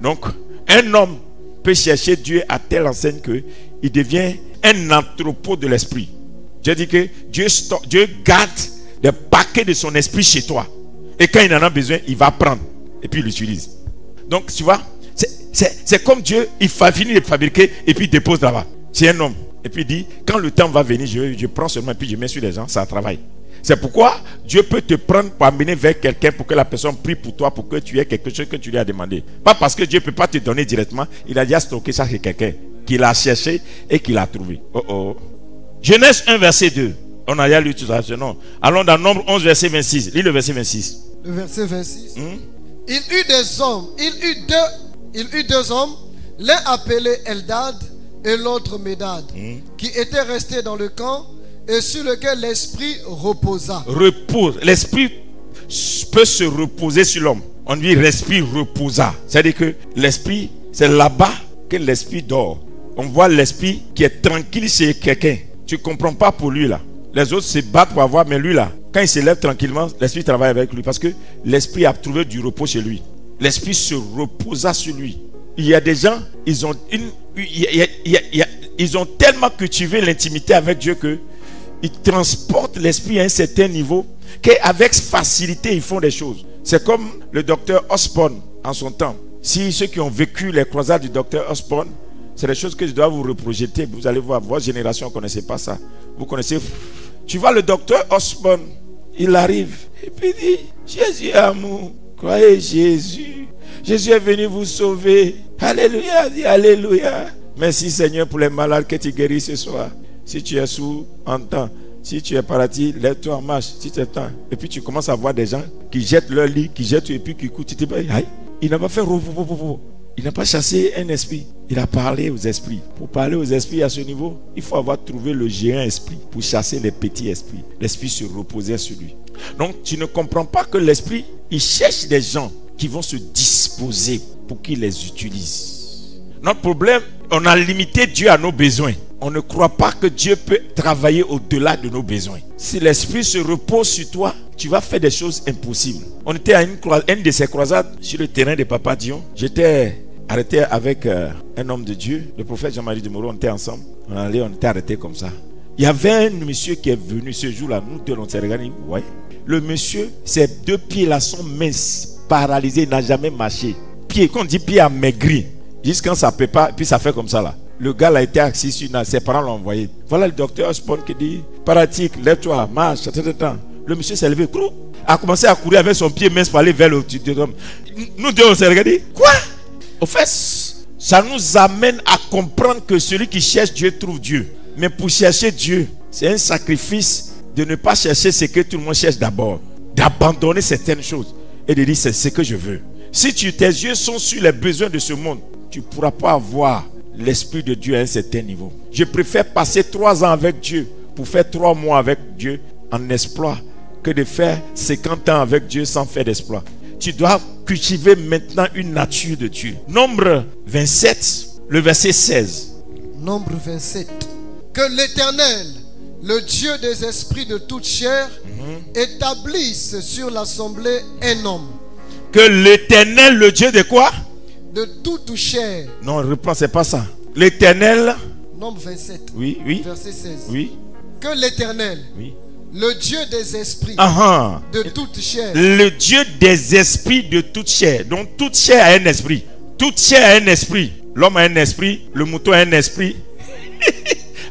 Donc un homme peut chercher Dieu à telle enseigne que il devient un entrepôt de l'esprit. Dieu dit que Dieu garde des paquets de son esprit chez toi. Et quand il en a besoin, il va prendre et puis il l'utilise. Donc tu vois, c'est comme Dieu, il finit de fabriquer et puis il dépose là-bas. C'est un homme. Et puis il dit, quand le temps va venir, je prends seulement et puis je mets sur les gens, ça travaille. C'est pourquoi Dieu peut te prendre pour amener vers quelqu'un pour que la personne prie pour toi, pour que tu aies quelque chose que tu lui as demandé. Pas parce que Dieu ne peut pas te donner directement, il a déjà stocké ça chez quelqu'un, qu'il a cherché et qu'il a trouvé. Genèse 1, verset 2. On a déjà lu tout ça, non? Allons dans Nombre 11, verset 26. Lis le verset 26. Le verset 26. Il eut des hommes, il eut deux hommes, l'un appelé Eldad et l'autre Médad, qui étaient restés dans le camp et sur lequel l'esprit reposa. Repose. L'esprit peut se reposer sur l'homme. On dit l'esprit reposa. C'est-à-dire que l'esprit, c'est là-bas que l'esprit dort. On voit l'esprit qui est tranquille chez quelqu'un. Tu ne comprends pas pour lui là. Les autres se battent pour avoir, mais lui là, quand il se lève tranquillement, l'esprit travaille avec lui parce que l'esprit a trouvé du repos chez lui. L'esprit se reposa sur lui. Il y a des gens, ils ont tellement cultivé l'intimité avec Dieu que ils transportent l'esprit à un certain niveau qu'avec facilité ils font des choses. C'est comme le docteur Osborne en son temps. Si ceux qui ont vécu les croisades du docteur Osborne, c'est des choses que je dois vous reprojeter. Vous allez voir, votre génération ne connaissait pas ça. Vous connaissez. Tu vois le docteur Osborne, il arrive et puis il dit, Jésus est amour, croyez Jésus. Jésus est venu vous sauver. Alléluia, dit alléluia. Merci Seigneur pour les malades que tu guéris ce soir. Si tu es sourd, entends. Si tu es parti, lève-toi en marche. Si tu attends. Et puis tu commences à voir des gens qui jettent leur lit, qui jettent et puis qui écoutent. Tu te dis, aïe, il n'a pas fait. Il n'a pas chassé un esprit. Il a parlé aux esprits. Pour parler aux esprits à ce niveau, il faut avoir trouvé le géant esprit pour chasser les petits esprits. L'esprit se reposait sur lui. Donc tu ne comprends pas que l'esprit, il cherche des gens qui vont se disposer pour qu'il les utilise. Notre problème, on a limité Dieu à nos besoins. On ne croit pas que Dieu peut travailler au-delà de nos besoins. Si l'esprit se repose sur toi, tu vas faire des choses impossibles. On était à une de ces croisades sur le terrain de Papa Dion. J'étais arrêté avec un homme de Dieu, le prophète Jean-Marie de Moreau. On était ensemble. On était arrêtés comme ça. Il y avait un monsieur qui est venu ce jour-là. Nous deux, on s'est regardé. Ouais. Le monsieur, ses 2 pieds là sont minces, paralysés, il n'a jamais marché. Pied, quand on dit pied amaigri, juste quand ça ne peut pas, puis ça fait comme ça là. Le gars là était assis sur ses parents l'ont envoyé. Voilà le docteur Osborne qui dit, paratique, lève-toi, marche, Le monsieur s'est levé, a commencé à courir avec son pied mince pour aller vers le petit homme. Nous deux on s'est regardé. Quoi? Au fait, ça nous amène à comprendre que celui qui cherche Dieu trouve Dieu. Mais pour chercher Dieu, c'est un sacrifice de ne pas chercher ce que tout le monde cherche d'abord. D'abandonner certaines choses et de dire c'est ce que je veux. Si tes yeux sont sur les besoins de ce monde, tu ne pourras pas avoir l'Esprit de Dieu à un certain niveau. Je préfère passer 3 ans avec Dieu pour faire 3 mois avec Dieu en exploit que de faire 50 ans avec Dieu sans faire d'exploit. Tu dois cultiver maintenant une nature de Dieu. Nombre 27, le verset 16. Nombre 27. Que l'Éternel, le Dieu des esprits de toute chair, établisse sur l'assemblée un homme. Que l'Éternel, le Dieu de quoi? De toute chair. Non, reprends, c'est pas ça. L'Éternel. Nombre 27. Oui. Verset 16. Oui. Que l'Éternel, le Dieu des esprits de toute chair. Le Dieu des esprits de toute chair. Donc toute chair a un esprit. Toute chair a un esprit. L'homme a un esprit. Le mouton a un esprit.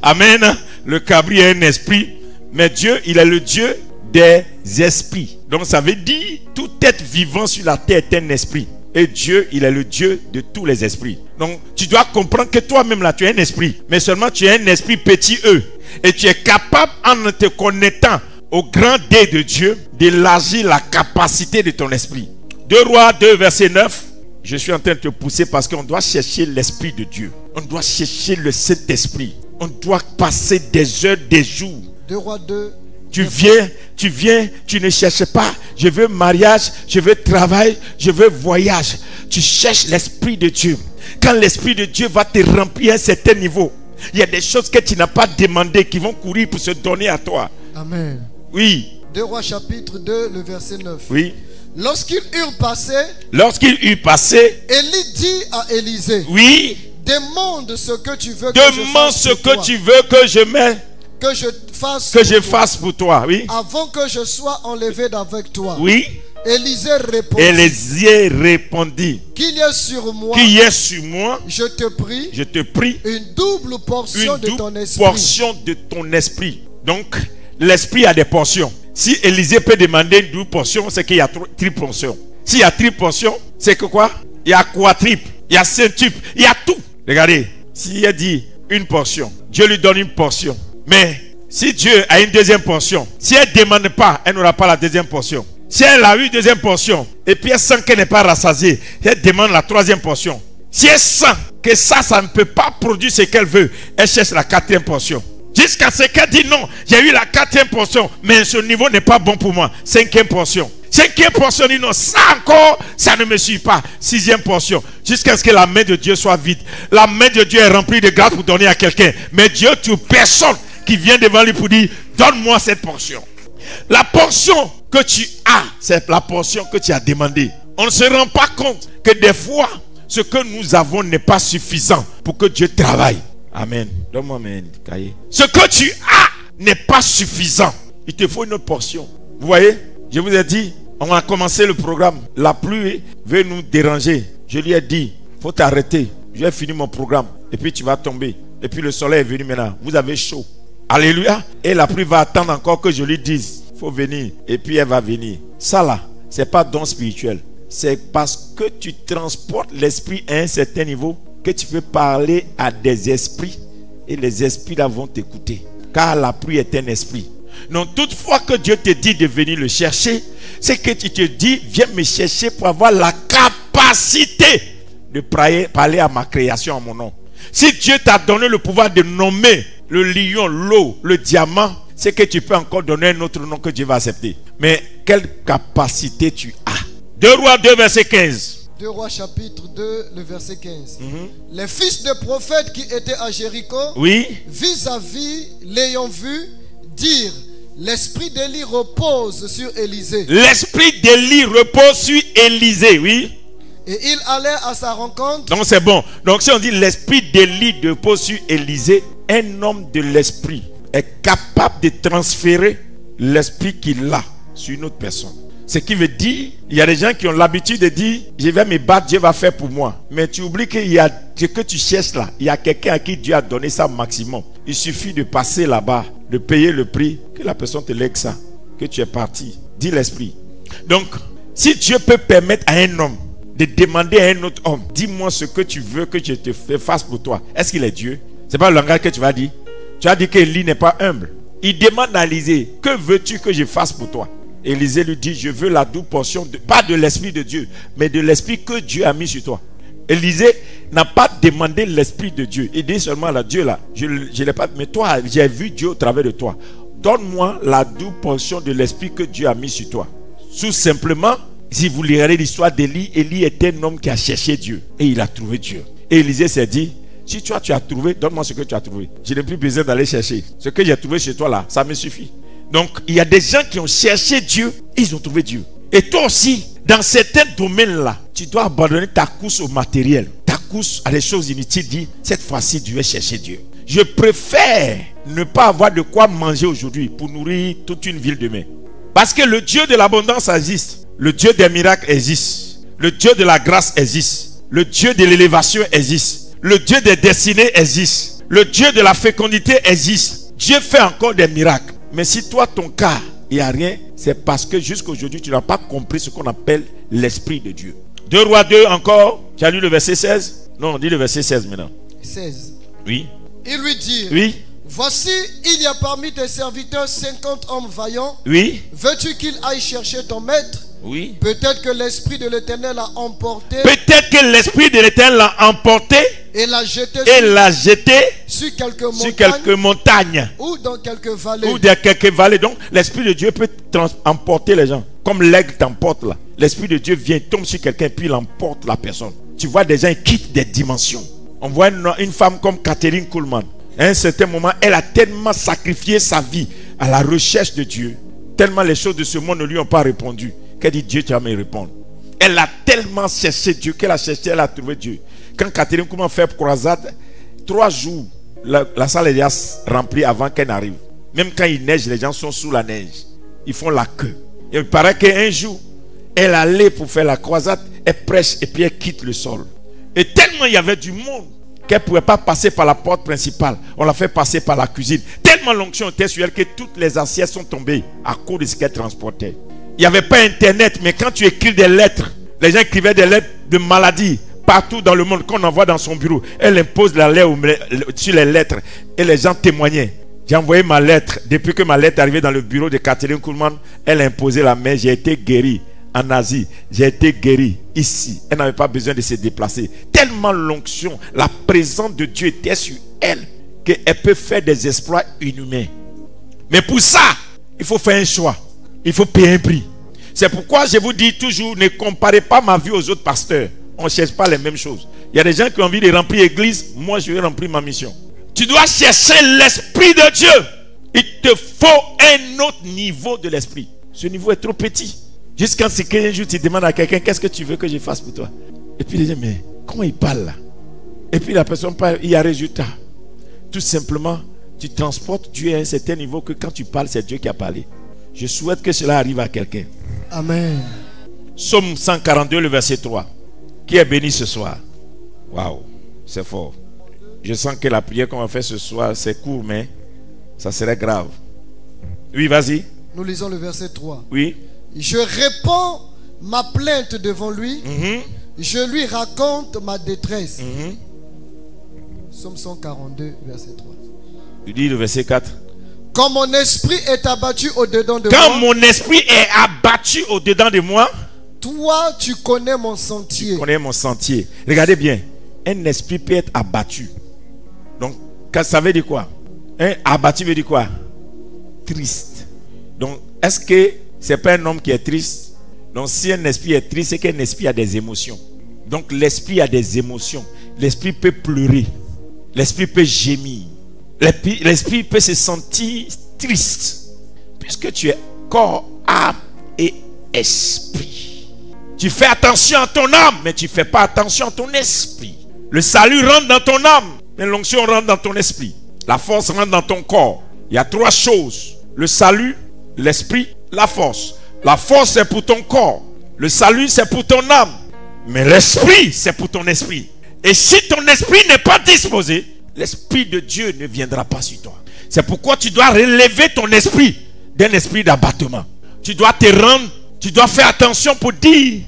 Amen. Le cabri a un esprit. Mais Dieu, il est le Dieu des esprits. Donc ça veut dire tout être vivant sur la terre est un esprit. Et Dieu, il est le Dieu de tous les esprits. Donc tu dois comprendre que toi-même là tu es un esprit. Mais seulement tu es un esprit petit E. Et tu es capable en te connectant au grand D de Dieu d'élargir la capacité de ton esprit. 2 Rois 2 verset 9. Je suis en train de te pousser parce qu'on doit chercher l'Esprit de Dieu. On doit chercher le Saint-Esprit. On doit passer des heures, des jours. 2 Rois 2. Tu viens, tu ne cherches pas. Je veux mariage, je veux travail, je veux voyage. Tu cherches l'Esprit de Dieu. Quand l'Esprit de Dieu va te remplir à un certain niveau, il y a des choses que tu n'as pas demandées qui vont courir pour se donner à toi. Amen. Oui. 2 Rois chapitre 2, le verset 9. Oui. Lorsqu'ils eurent passé, Élie dit à Élisée, oui, demande ce que tu veux que je fasse pour toi, oui, avant que je sois enlevé d'avec toi. Oui. Élisée répondit, qu'il y ait sur moi, je te prie, une double portion de ton esprit. Donc, l'esprit a des portions. Si Élisée peut demander une double portion, c'est qu'il y a triple portion. S'il y a triple portion, c'est que quoi? Il y a quadruple, il y a centuple, il y a tout. Regardez, s'il a dit une portion, Dieu lui donne une portion. Mais si Dieu a une deuxième portion, si elle ne demande pas, elle n'aura pas la deuxième portion. Si elle a eu une deuxième portion, et puis elle sent qu'elle n'est pas rassasiée, elle demande la troisième portion. Si elle sent que ça ne peut pas produire ce qu'elle veut, elle cherche la quatrième portion. Jusqu'à ce qu'elle dit non, j'ai eu la quatrième portion, mais ce niveau n'est pas bon pour moi. Cinquième portion. Cinquième portion dit non, ça encore, ça ne me suit pas. Sixième portion. Jusqu'à ce que la main de Dieu soit vide. La main de Dieu est remplie de grâce pour donner à quelqu'un. Mais Dieu trouve personne qui vient devant lui pour dire, donne-moi cette portion. La portion que tu as, c'est la portion que tu as demandée. On ne se rend pas compte que des fois, ce que nous avons n'est pas suffisant pour que Dieu travaille. Amen. Donne-moi mes cahiers. Ce que tu as n'est pas suffisant. Il te faut une autre portion. Vous voyez, je vous ai dit, on a commencé le programme. La pluie veut nous déranger. Je lui ai dit, il faut t'arrêter. J'ai fini mon programme. Et puis tu vas tomber. Et puis le soleil est venu maintenant. Vous avez chaud. Alléluia. Et la pluie va attendre encore que je lui dise, il faut venir. Et puis elle va venir. Ça là, c'est pas don spirituel. C'est parce que tu transportes l'esprit à un certain niveau que tu peux parler à des esprits. Et les esprits là vont t'écouter. Car la pluie est un esprit. Donc toutefois que Dieu te dit de venir le chercher, c'est que tu te dis, viens me chercher pour avoir la capacité de parler à ma création en mon nom. Si Dieu t'a donné le pouvoir de nommer le lion, l'eau, le diamant, c'est que tu peux encore donner un autre nom que Dieu va accepter. Mais quelle capacité tu as? 2 Rois 2 verset 15. 2 Rois chapitre 2 le verset 15. Les fils de prophètes qui étaient à Jéricho, oui, vis-à-vis l'ayant vu, dire, l'esprit d'Élie repose sur Élisée. L'esprit d'Élie repose sur Élisée, oui. Et il allait à sa rencontre. Donc c'est bon. Donc si on dit l'esprit d'Élie repose sur Élisée, un homme de l'esprit est capable de transférer l'esprit qu'il a sur une autre personne. Ce qui veut dire, il y a des gens qui ont l'habitude de dire, je vais me battre, Dieu va faire pour moi. Mais tu oublies qu'il y a ce que tu cherches là. Il y a quelqu'un à qui Dieu a donné ça maximum. Il suffit de passer là-bas, de payer le prix, que la personne te lègue ça, que tu es parti. Dis l'esprit. Donc, si Dieu peut permettre à un homme de demander à un autre homme, dis-moi ce que tu veux que je te fasse pour toi. Est-ce qu'il est Dieu? C'est pas le langage que tu vas dire. Tu as dit qu'Élie n'est pas humble. Il demande à Élisée, que veux-tu que je fasse pour toi? Élisée lui dit, je veux la double portion, pas de l'esprit de Dieu, mais de l'esprit que Dieu a mis sur toi. Élisée n'a pas demandé l'esprit de Dieu. Il dit seulement à Dieu là, je l'ai pas, mais toi, j'ai vu Dieu au travers de toi. Donne-moi la double portion de l'esprit que Dieu a mis sur toi. Tout simplement, si vous lirez l'histoire d'Élie, Élie était un homme qui a cherché Dieu et il a trouvé Dieu. Et Élisée s'est dit, si toi tu as trouvé, donne-moi ce que tu as trouvé. Je n'ai plus besoin d'aller chercher. Ce que j'ai trouvé chez toi là, ça me suffit. Donc, il y a des gens qui ont cherché Dieu, ils ont trouvé Dieu. Et toi aussi, dans certains domaines-là, tu dois abandonner ta course au matériel, ta course à des choses inutiles. Dis, cette fois-ci, tu vas chercher Dieu. Je préfère ne pas avoir de quoi manger aujourd'hui pour nourrir toute une ville demain. Parce que le Dieu de l'abondance existe. Le Dieu des miracles existe. Le Dieu de la grâce existe. Le Dieu de l'élévation existe. Le Dieu des destinées existe. Le Dieu de la fécondité existe. Dieu fait encore des miracles. Mais si toi, ton cas, il n'y a rien, c'est parce que jusqu'à aujourd'hui, tu n'as pas compris ce qu'on appelle l'esprit de Dieu. 2 Rois 2 encore. Tu as lu le verset 16? Non, dis le verset 16 maintenant. 16. Oui. Il lui dit, oui. Voici, il y a parmi tes serviteurs 50 hommes vaillants. Oui. Veux-tu qu'il aille chercher ton maître? Oui. Peut-être que l'Esprit de l'Éternel l'a emporté Peut-être que l'Esprit de l'Éternel l'a emporté et l'a jeté sur quelques montagnes ou dans quelques vallées. Ou dans quelques vallées. Donc, l'Esprit de Dieu peut emporter les gens. Comme l'aigle t'emporte là. L'Esprit de Dieu vient, tombe sur quelqu'un, puis il emporte la personne. Tu vois des gens qui quittent des dimensions. On voit une femme comme Catherine Kuhlman. À un certain moment, elle a tellement sacrifié sa vie à la recherche de Dieu. Tellement les choses de ce monde ne lui ont pas répondu. Qu'elle dit, Dieu, tu vas me répondre. Elle a tellement cherché Dieu qu'elle a cherché, elle a trouvé Dieu. Quand Catherine Kuhlman fait croisade, 3 jours, la salle est déjà remplie avant qu'elle n'arrive. Même quand il neige, les gens sont sous la neige. Ils font la queue. Et il paraît qu'un jour, elle allait pour faire la croisade, elle prêche et puis elle quitte le sol. Et tellement il y avait du monde qu'elle ne pouvait pas passer par la porte principale. On l'a fait passer par la cuisine. Tellement l'onction était sur elle que toutes les assiettes sont tombées à cause de ce qu'elle transportait. Il n'y avait pas internet, mais quand tu écris des lettres, les gens écrivaient des lettres de maladie partout dans le monde qu'on envoie dans son bureau. Elle impose la lettre sur les lettres et les gens témoignaient. J'ai envoyé ma lettre. Depuis que ma lettre est arrivée dans le bureau de Catherine Kuhlman, elle a imposé la main. J'ai été guéri en Asie. J'ai été guéri ici. Elle n'avait pas besoin de se déplacer. Tellement l'onction, la présence de Dieu était sur elle qu'elle peut faire des exploits inhumains. Mais pour ça, il faut faire un choix. Il faut payer un prix. C'est pourquoi je vous dis toujours, ne comparez pas ma vie aux autres pasteurs. On ne cherche pas les mêmes choses. Il y a des gens qui ont envie de remplir l'église. Moi, je vais remplir ma mission. Tu dois chercher l'Esprit de Dieu. Il te faut un autre niveau de l'Esprit. Ce niveau est trop petit. Jusqu'à ce qu'un jour tu demandes à quelqu'un, qu'est-ce que tu veux que je fasse pour toi? Et puis il dit, mais comment il parle là? Et puis la personne parle, il y a résultat. Tout simplement, tu transportes Dieu à un certain niveau que quand tu parles, c'est Dieu qui a parlé. Je souhaite que cela arrive à quelqu'un. Amen. Psaume 142, le verset 3. Qui est béni ce soir? Waouh, c'est fort. Je sens que la prière qu'on va faire ce soir, c'est court, mais ça serait grave. Oui, vas-y. Nous lisons le verset 3. Oui. Je réponds ma plainte devant lui. Je lui raconte ma détresse. Psaume 142, verset 3. Tu dis le verset 4. Quand mon esprit est abattu au-dedans de moi. Quand mon esprit est abattu au-dedans de moi. Toi, tu connais mon sentier. Tu connais mon sentier. Regardez bien. Un esprit peut être abattu. Donc, ça veut dire quoi? Abattu veut dire quoi? Triste. Donc, est-ce que c'est pas un homme qui est triste? Donc, si un esprit est triste, c'est qu'un esprit a des émotions. Donc, l'esprit a des émotions. L'esprit peut pleurer. L'esprit peut gémir. L'esprit peut se sentir triste. Puisque tu es corps, âme et esprit. Tu fais attention à ton âme, mais tu ne fais pas attention à ton esprit. Le salut rentre dans ton âme, mais l'onction rentre dans ton esprit. La force rentre dans ton corps. Il y a 3 choses. Le salut, l'esprit, la force. La force, c'est pour ton corps. Le salut, c'est pour ton âme. Mais l'esprit, c'est pour ton esprit. Et si ton esprit n'est pas disposé, l'Esprit de Dieu ne viendra pas sur toi. C'est pourquoi tu dois relever ton esprit d'un esprit d'abattement. Tu dois te rendre, tu dois faire attention pour dire,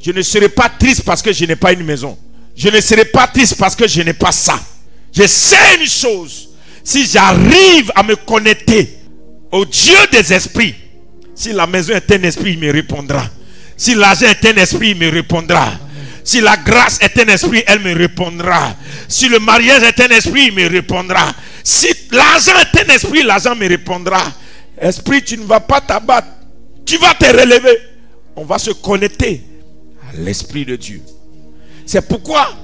je ne serai pas triste parce que je n'ai pas une maison. Je ne serai pas triste parce que je n'ai pas ça. Je sais une chose. Si j'arrive à me connecter au Dieu des esprits, si la maison est un esprit, il me répondra. Si l'argent est un esprit, il me répondra. Si la grâce est un esprit, elle me répondra. Si le mariage est un esprit, il me répondra. Si l'argent est un esprit, l'argent me répondra. Esprit, tu ne vas pas t'abattre. Tu vas te relever. On va se connecter à l'Esprit de Dieu. C'est pourquoi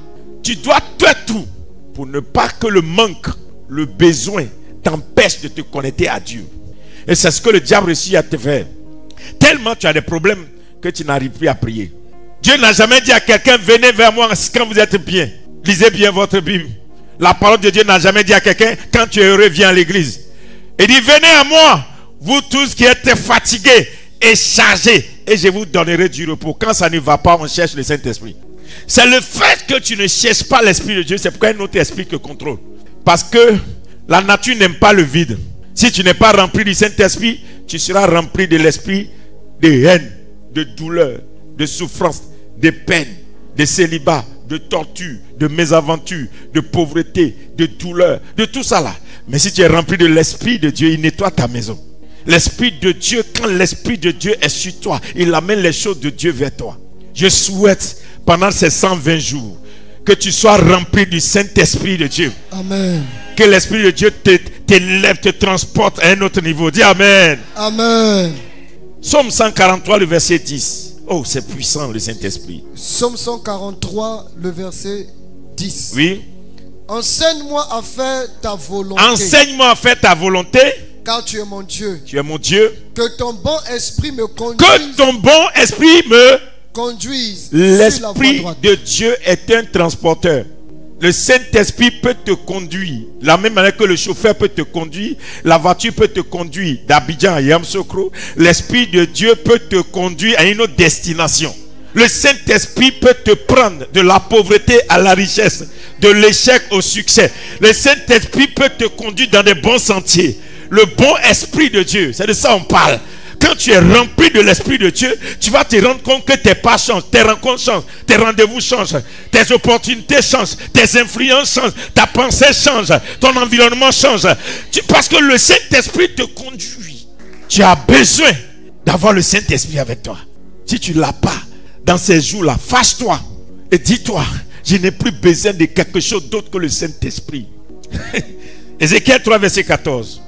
tu dois tout pour ne pas que le manque, le besoin t'empêche de te connecter à Dieu. Et c'est ce que le diable réussit à te faire. Tellement tu as des problèmes que tu n'arrives plus à prier. Dieu n'a jamais dit à quelqu'un, venez vers moi quand vous êtes bien. Lisez bien votre Bible. La parole de Dieu n'a jamais dit à quelqu'un, quand tu es heureux, viens à l'église. Il dit, venez à moi, vous tous qui êtes fatigués et chargés, et je vous donnerai du repos. Quand ça ne va pas, on cherche le Saint-Esprit. C'est le fait que tu ne cherches pas l'Esprit de Dieu, c'est pourquoi un autre esprit te contrôle. Parce que la nature n'aime pas le vide. Si tu n'es pas rempli du Saint-Esprit, tu seras rempli de l'esprit de haine, de douleur, de souffrance, de peine, de célibat, de torture, de mésaventure, de pauvreté, de douleur, de tout ça là. Mais si tu es rempli de l'Esprit de Dieu, il nettoie ta maison. L'Esprit de Dieu, quand l'Esprit de Dieu est sur toi, il amène les choses de Dieu vers toi. Je souhaite, pendant ces 120 jours, que tu sois rempli du Saint-Esprit de Dieu. Amen. Que l'Esprit de Dieu t'élève, te transporte à un autre niveau. Dis Amen. Amen. Psaume 143, le verset 10. Oh, c'est puissant le Saint-Esprit. Psaume 143, le verset 10. Oui. Enseigne-moi à faire ta volonté. Enseigne-moi à faire ta volonté. Car tu es mon Dieu. Tu es mon Dieu. Que ton bon esprit me conduise. Que ton bon esprit me conduise. L'Esprit de Dieu est un transporteur. Le Saint-Esprit peut te conduire. La même manière que le chauffeur peut te conduire, la voiture peut te conduire d'Abidjan à Yamoussoukro. L'Esprit de Dieu peut te conduire à une autre destination. Le Saint-Esprit peut te prendre de la pauvreté à la richesse, de l'échec au succès. Le Saint-Esprit peut te conduire dans des bons sentiers. Le bon esprit de Dieu, c'est de ça on parle. Quand tu es rempli de l'Esprit de Dieu, tu vas te rendre compte que tes pas changent, tes rencontres changent, tes rendez-vous changent, tes opportunités changent, tes influences changent, ta pensée change, ton environnement change. Parce que le Saint-Esprit te conduit. Tu as besoin d'avoir le Saint-Esprit avec toi. Si tu ne l'as pas, dans ces jours-là, fâche-toi et dis-toi, je n'ai plus besoin de quelque chose d'autre que le Saint-Esprit. Ézéchiel 3, verset 14.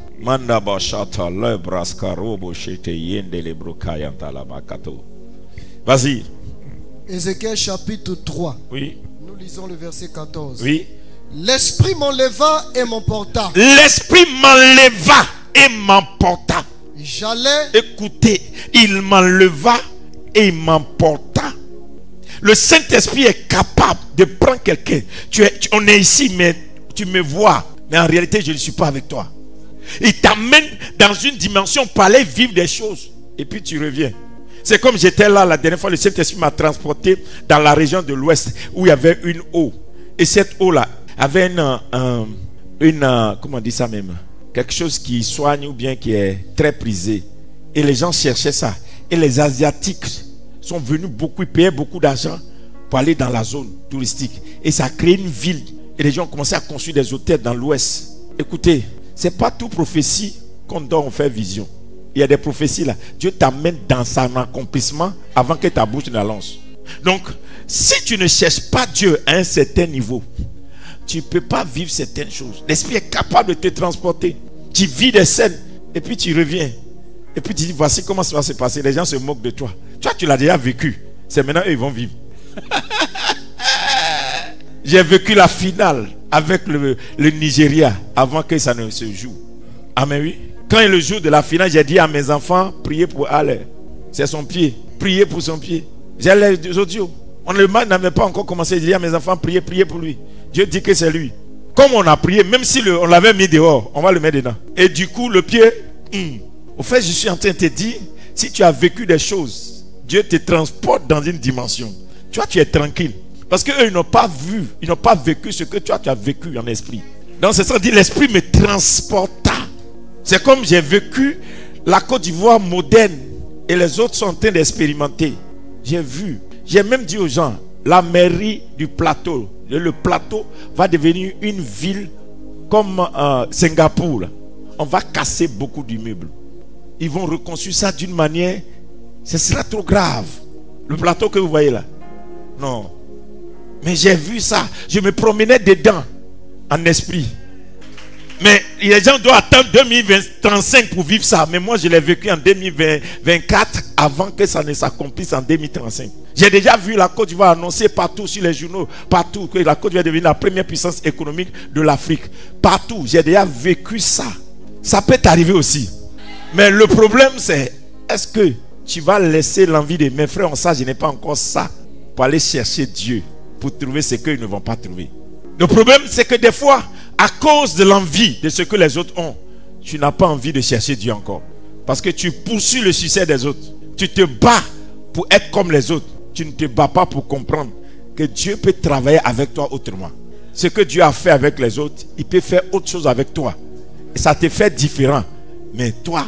Vas-y. Ézéchiel chapitre 3. Oui. Nous lisons le verset 14. Oui. L'Esprit m'enleva et m'emporta. L'Esprit m'enleva et m'emporta. J'allais. Écoutez, il m'enleva et il m'emporta. Le Saint-Esprit est capable de prendre quelqu'un. On est ici, mais tu me vois. Mais en réalité, je ne suis pas avec toi. Il t'amène dans une dimension pour aller vivre des choses. Et puis tu reviens. C'est comme j'étais là la dernière fois. Le Saint-Esprit m'a transporté dans la région de l'Ouest où il y avait une eau. Et cette eau-là avait comment on dit ça même? Quelque chose qui soigne ou bien qui est très prisé. Et les gens cherchaient ça. Et les Asiatiques sont venus beaucoup, ils payaient beaucoup d'argent pour aller dans la zone touristique. Et ça a créé une ville. Et les gens ont commencé à construire des hôtels dans l'Ouest. Écoutez, c'est pas toute prophétie qu'on doit en faire vision. Il y a des prophéties là. Dieu t'amène dans son accomplissement avant que ta bouche ne la lance. Donc, si tu ne cherches pas Dieu à un certain niveau, tu ne peux pas vivre certaines choses. L'Esprit est capable de te transporter. Tu vis des scènes et puis tu reviens. Et puis tu dis, voici comment ça va se passer. Les gens se moquent de toi. Tu l'as déjà vécu. C'est maintenant eux, ils vont vivre. J'ai vécu la finale avec le Nigeria avant que ça ne se joue. Amen, oui. Quand est le jour de la finale, j'ai dit à mes enfants, priez pour Allah. C'est son pied. Priez pour son pied. J'ai les audios. Le match n'avait pas encore commencé. J'ai dit à mes enfants, priez pour lui. Dieu dit que c'est lui. Comme on a prié, même si on l'avait mis dehors, on va le mettre dedans. Et du coup, le pied, au fait, je suis en train de te dire, si tu as vécu des choses, Dieu te transporte dans une dimension. Tu vois, tu es tranquille. Parce qu'eux, ils n'ont pas vu, ils n'ont pas vécu ce que tu as vécu en esprit. Donc, c'est ça, dit, l'esprit me transporta. C'est comme j'ai vécu la Côte d'Ivoire moderne et les autres sont en train d'expérimenter. J'ai vu, j'ai même dit aux gens, la mairie du plateau, le plateau va devenir une ville comme Singapour. On va casser beaucoup d'immeubles. Ils vont reconstruire ça d'une manière, ce sera trop grave. Le plateau que vous voyez là. Non. Mais j'ai vu ça. Je me promenais dedans en esprit. Mais les gens doivent attendre 2035 pour vivre ça. Mais moi, je l'ai vécu en 2024 avant que ça ne s'accomplisse en 2035. J'ai déjà vu la Côte d'Ivoire annoncer partout sur les journaux, partout, que la Côte d'Ivoire devient la première puissance économique de l'Afrique. Partout. J'ai déjà vécu ça. Ça peut t'arriver aussi. Mais le problème, c'est, est-ce que tu vas laisser l'envie de mes frères en ça, je n'ai pas encore ça, pour aller chercher Dieu, pour trouver ce qu'ils ne vont pas trouver. Le problème, c'est que des fois, à cause de l'envie de ce que les autres ont, tu n'as pas envie de chercher Dieu encore. Parce que tu poursuis le succès des autres. Tu te bats pour être comme les autres. Tu ne te bats pas pour comprendre que Dieu peut travailler avec toi autrement. Ce que Dieu a fait avec les autres, il peut faire autre chose avec toi. Et ça te fait différent. Mais toi,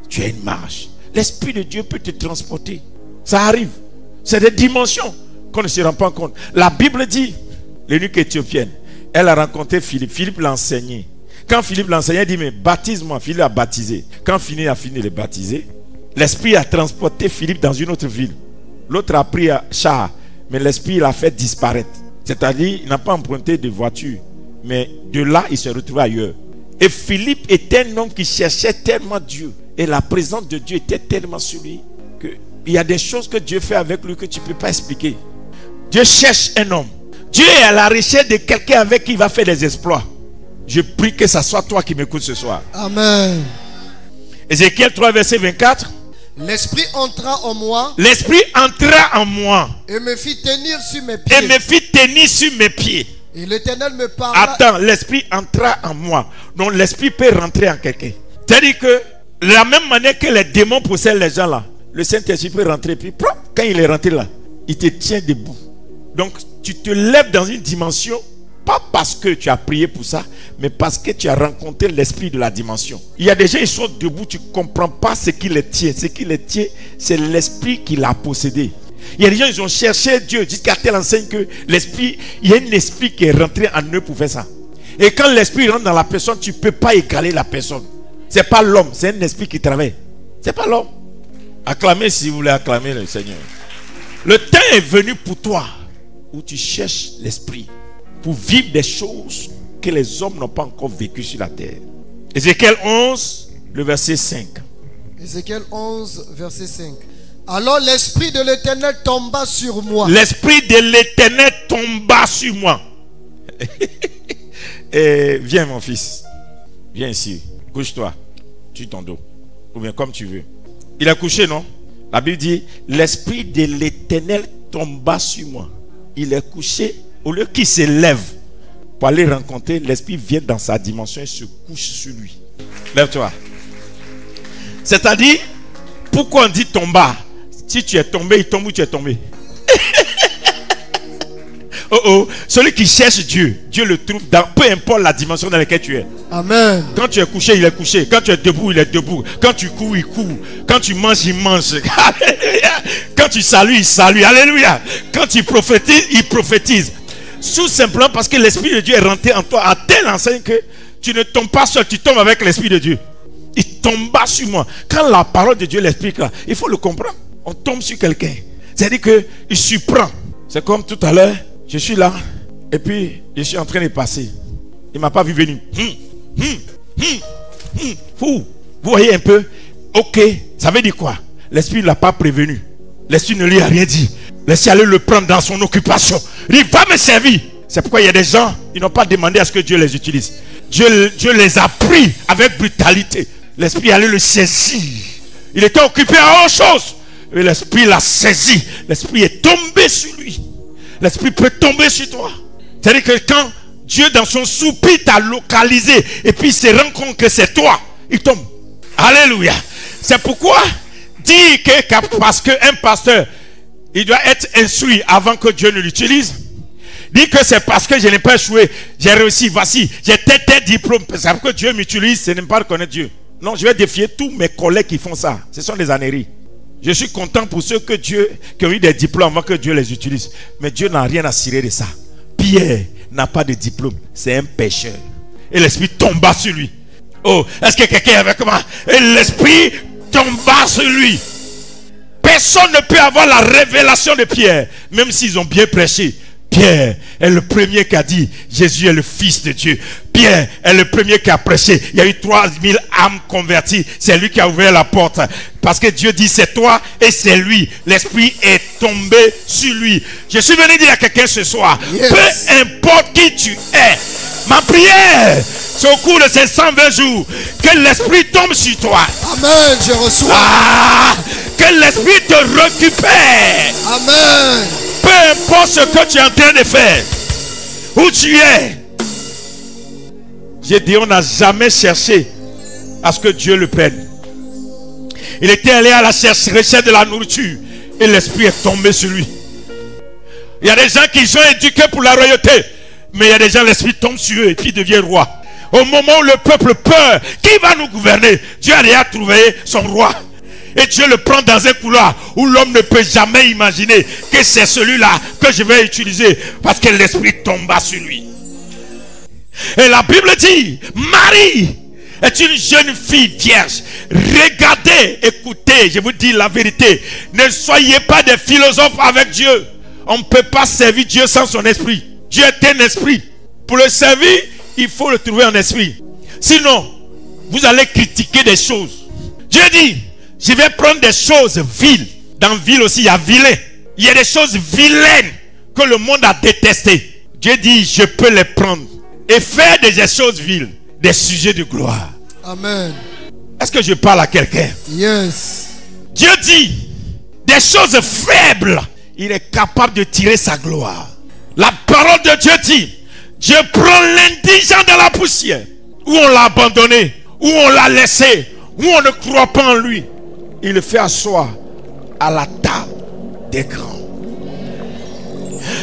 tu as une marge. L'Esprit de Dieu peut te transporter. Ça arrive. C'est des dimensions qu'on ne se rend pas compte. La Bible dit, l'eunuque éthiopienne, elle a rencontré Philippe. Philippe l'a enseigné. Quand Philippe l'enseignait, il dit, mais baptise-moi. Philippe a baptisé. Quand Philippe a fini de baptiser, l'Esprit a transporté Philippe dans une autre ville. L'autre a pris un char, mais l'Esprit l'a fait disparaître. C'est-à-dire, il n'a pas emprunté de voiture, mais de là, il se retrouvait ailleurs. Et Philippe était un homme qui cherchait tellement Dieu. Et la présence de Dieu était tellement sur lui qu'il y a des choses que Dieu fait avec lui que tu ne peux pas expliquer. Dieu cherche un homme. Dieu est à la recherche de quelqu'un avec qui il va faire des exploits. Je prie que ce soit toi qui m'écoutes ce soir. Amen. Ézéchiel 3, verset 24. L'Esprit entra en moi. L'Esprit entra en moi. Et me fit tenir sur mes pieds. Et me fit tenir sur mes pieds. Et l'Éternel me parla. Attends, l'Esprit entra en moi. Donc l'Esprit peut rentrer en quelqu'un. C'est-à-dire que de la même manière que les démons possèdent les gens là, le Saint-Esprit peut rentrer. Puis quand il est rentré là, il te tient debout. Donc tu te lèves dans une dimension. Pas parce que tu as prié pour ça, mais parce que tu as rencontré l'esprit de la dimension. Il y a des gens, ils sont debout, tu ne comprends pas ce qui les tient. Ce qui les tient, c'est l'esprit qui l'a possédé. Il y a des gens, ils ont cherché Dieu jusqu'à telle enseigne que l'esprit, il y a un esprit qui est rentré en eux pour faire ça. Et quand l'esprit rentre dans la personne, tu ne peux pas égaler la personne. Ce n'est pas l'homme, c'est un esprit qui travaille. Ce n'est pas l'homme. Acclamez si vous voulez acclamer le Seigneur. Le temps est venu pour toi où tu cherches l'esprit pour vivre des choses que les hommes n'ont pas encore vécues sur la terre. Ézéchiel 11, le verset 5. Ézéchiel 11, verset 5. Alors l'Esprit de l'Éternel tomba sur moi. L'Esprit de l'Éternel tomba sur moi. Et viens mon fils. Viens ici. Couche-toi. Tue ton dos. Ou bien comme tu veux. Il a couché, non? La Bible dit, l'Esprit de l'Éternel tomba sur moi. Il est couché. Au lieu qu'il se lève pour aller rencontrer, l'Esprit vient dans sa dimension et se couche sur lui. Lève-toi. C'est-à-dire, pourquoi on dit tomba? Si tu es tombé, il tombe où tu es tombé. Celui qui cherche Dieu, Dieu le trouve dans peu importe la dimension dans laquelle tu es. Amen. Quand tu es couché, il est couché. Quand tu es debout, il est debout. Quand tu cours, il court. Quand tu manges, il mange. Alléluia. Quand tu salues, il salue. Alléluia. Quand tu prophétises, il prophétise. Tout simplement parce que l'Esprit de Dieu est rentré en toi à telle enseigne que tu ne tombes pas seul, tu tombes avec l'Esprit de Dieu. Il tomba sur moi. Quand la parole de Dieu l'explique là, il faut le comprendre. On tombe sur quelqu'un. C'est-à-dire qu'il surprend. C'est comme tout à l'heure, je suis là et puis je suis en train de passer. Il ne m'a pas vu venir. Vous voyez un peu? Ok, ça veut dire quoi? L'Esprit ne l'a pas prévenu. L'Esprit ne lui a rien dit. Laissez aller le prendre dans son occupation. Il va me servir. C'est pourquoi il y a des gens, ils n'ont pas demandé à ce que Dieu les utilise. Dieu les a pris avec brutalité. L'Esprit allait le saisir. Il était occupé à autre chose. Et l'Esprit l'a saisi. L'Esprit est tombé sur lui. L'Esprit peut tomber sur toi. C'est-à-dire que quand Dieu dans son soupir t'a localisé et puis il se rend compte que c'est toi, il tombe. Alléluia. C'est pourquoi dire que parce qu'un pasteur il doit être instruit avant que Dieu ne l'utilise. Dire que c'est parce que je n'ai pas échoué, j'ai réussi, voici, j'ai tel diplôme. C'est pour que Dieu m'utilise, c'est ne pas reconnaître Dieu. Non, je vais défier tous mes collègues qui font ça. Ce sont des âneries. Je suis content pour ceux qui ont eu des diplômes avant que Dieu les utilise. Mais Dieu n'a rien à cirer de ça. Pierre n'a pas de diplôme, c'est un pécheur. Et l'Esprit tomba sur lui. Oh, est-ce que quelqu'un est avec moi? Et l'Esprit tomba sur lui. Personne ne peut avoir la révélation de Pierre, même s'ils ont bien prêché. Pierre est le premier qui a dit Jésus est le Fils de Dieu. Pierre est le premier qui a prêché. Il y a eu 3000 âmes converties. C'est lui qui a ouvert la porte. Parce que Dieu dit c'est toi et c'est lui. L'Esprit est tombé sur lui. Je suis venu dire à quelqu'un ce soir, yes, peu importe qui tu es, ma prière c'est au cours de ces 120 jours que l'Esprit tombe sur toi. Amen, je reçois. Que l'Esprit te récupère. Amen. Peu importe ce que tu es en train de faire, où tu es. J'ai dit, on n'a jamais cherché à ce que Dieu le prenne. Il était allé à la recherche de la nourriture et l'Esprit est tombé sur lui. Il y a des gens qui sont éduqués pour la royauté, mais il y a des gens, l'Esprit tombe sur eux et puis devient roi. Au moment où le peuple peur, qui va nous gouverner? Dieu a déjà trouvé son roi. Et Dieu le prend dans un couloir où l'homme ne peut jamais imaginer que c'est celui-là que je vais utiliser parce que l'Esprit tomba sur lui. Et la Bible dit, Marie est une jeune fille vierge. Regardez, écoutez, je vous dis la vérité. Ne soyez pas des philosophes avec Dieu. On ne peut pas servir Dieu sans son esprit. Dieu est un esprit. Pour le servir, il faut le trouver en esprit. Sinon, vous allez critiquer des choses. Dieu dit, je vais prendre des choses viles. Dans ville aussi, il y a vilain. Il y a des choses vilaines que le monde a détestées. Dieu dit, je peux les prendre et faire des choses viles des sujets de gloire. Amen. Est-ce que je parle à quelqu'un? Yes. Dieu dit, des choses faibles, il est capable de tirer sa gloire. La parole de Dieu dit, Dieu prend l'indigent dans la poussière, où on l'a abandonné, où on l'a laissé, où on ne croit pas en lui. Il le fait asseoir à la table des grands.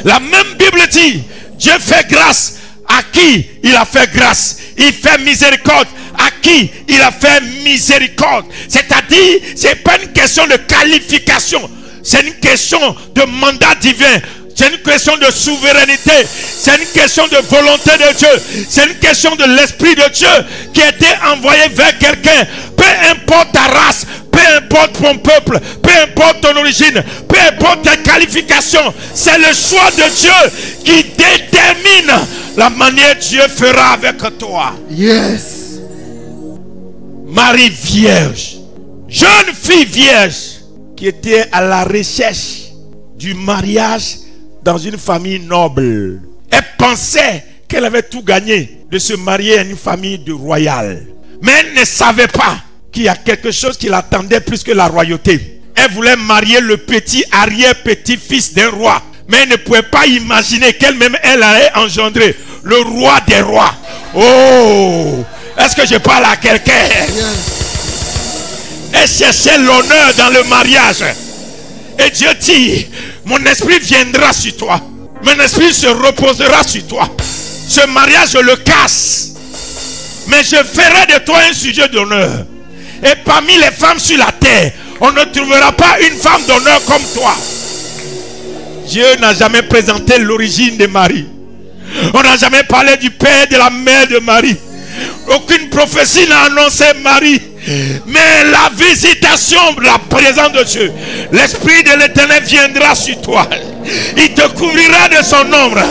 La même Bible dit, Dieu fait grâce à qui il a fait grâce. Il fait miséricorde à qui il a fait miséricorde. C'est-à-dire, ce n'est pas une question de qualification, c'est une question de mandat divin. C'est une question de souveraineté. C'est une question de volonté de Dieu. C'est une question de l'Esprit de Dieu qui a été envoyé vers quelqu'un. Peu importe ta race, peu importe ton peuple, peu importe ton origine, peu importe tes qualifications, c'est le choix de Dieu qui détermine la manière Dieu fera avec toi. Yes. Marie vierge, jeune fille vierge, qui était à la recherche du mariage dans une famille noble. Elle pensait qu'elle avait tout gagné de se marier à une famille de royale. Mais elle ne savait pas qu'il y a quelque chose qui l'attendait plus que la royauté. Elle voulait marier le petit arrière-petit-fils d'un roi. Mais elle ne pouvait pas imaginer qu'elle-même, elle allait engendrer le roi des rois. Oh! Est-ce que je parle à quelqu'un? Elle cherchait l'honneur dans le mariage. Et Dieu dit, mon esprit viendra sur toi. Mon esprit se reposera sur toi. Ce mariage, je le casse. Mais je ferai de toi un sujet d'honneur. Et parmi les femmes sur la terre, on ne trouvera pas une femme d'honneur comme toi. Dieu n'a jamais présenté l'origine de Marie. On n'a jamais parlé du père et de la mère de Marie. Aucune prophétie n'a annoncé Marie. Mais la visitation, la présence de Dieu, l'Esprit de l'Éternel viendra sur toi. Il te couvrira de son ombre.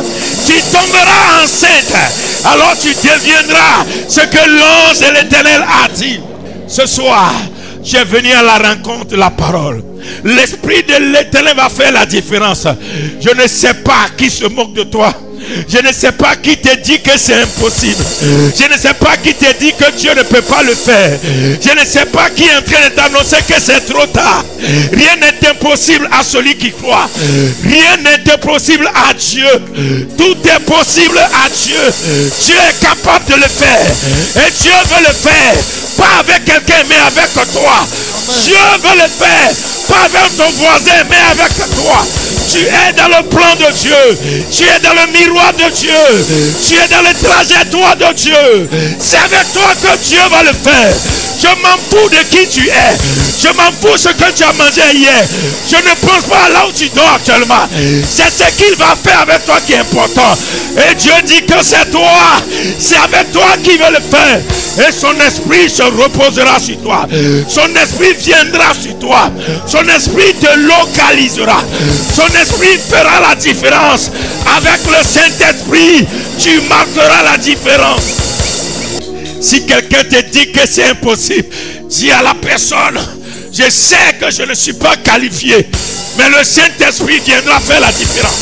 Tu tomberas enceinte. Alors tu deviendras ce que l'ange de l'Éternel a dit. Ce soir, je suis venu à la rencontre de la parole. L'Esprit de l'Éternel va faire la différence. Je ne sais pas qui se moque de toi. Je ne sais pas qui te dit que c'est impossible. Je ne sais pas qui te dit que Dieu ne peut pas le faire. Je ne sais pas qui est en train de t'annoncer que c'est trop tard. Rien n'est impossible à celui qui croit. Rien n'est impossible à Dieu. Tout est possible à Dieu. Dieu est capable de le faire. Et Dieu veut le faire. Pas avec quelqu'un, mais avec toi. Dieu veut le faire. Pas avec ton voisin, mais avec toi. Tu es dans le plan de Dieu. Tu es dans le miroir de Dieu. Tu es dans le trajectoire de Dieu. C'est avec toi que Dieu va le faire. Je m'en fous de qui tu es. Je m'en fous ce que tu as mangé hier. Je ne pense pas à là où tu dors actuellement. C'est ce qu'il va faire avec toi qui est important. Et Dieu dit que c'est toi. C'est avec toi qu'il veut le faire. Et son esprit se reposera sur toi. Son esprit viendra sur toi. Son esprit te localisera. Son esprit fera la différence. Avec le Saint-Esprit, tu marqueras la différence. Si quelqu'un te dit que c'est impossible, dis à la personne, je sais que je ne suis pas qualifié, mais le Saint-Esprit viendra faire la différence.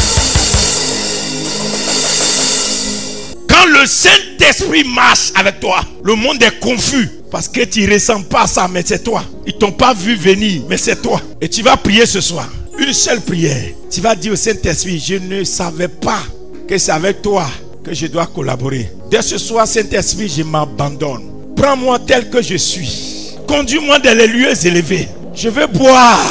Quand le Saint-Esprit marche avec toi, le monde est confus. Parce que tu ne ressens pas ça, mais c'est toi. Ils ne t'ont pas vu venir, mais c'est toi. Et tu vas prier ce soir. Une seule prière. Tu vas dire au Saint-Esprit, je ne savais pas que c'est avec toi que je dois collaborer. Dès ce soir, Saint-Esprit, je m'abandonne. Prends-moi tel que je suis. Conduis-moi dans les lieux élevés. Je veux boire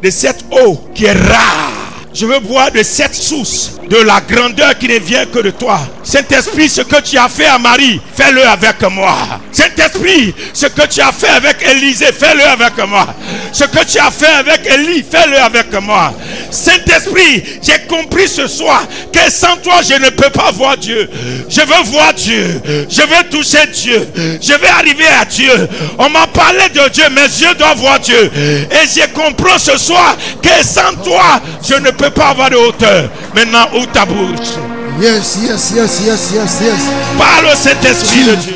de cette eau qui est rare. Je veux boire de cette source, de la grandeur qui ne vient que de toi. Saint-Esprit, ce que tu as fait à Marie, fais-le avec moi. Saint-Esprit, ce que tu as fait avec Élisée, fais-le avec moi. Ce que tu as fait avec Élie, fais-le avec moi. Saint-Esprit, j'ai compris ce soir que sans toi, je ne peux pas voir Dieu. Je veux voir Dieu. Je veux toucher Dieu. Je vais arriver à Dieu. On m'a parlé de Dieu, mes yeux doivent voir Dieu. Et j'ai compris ce soir que sans toi, je ne peux pas avoir de hauteur. Maintenant, ouvre ta bouche. Yes. Parle au Saint-Esprit de Dieu.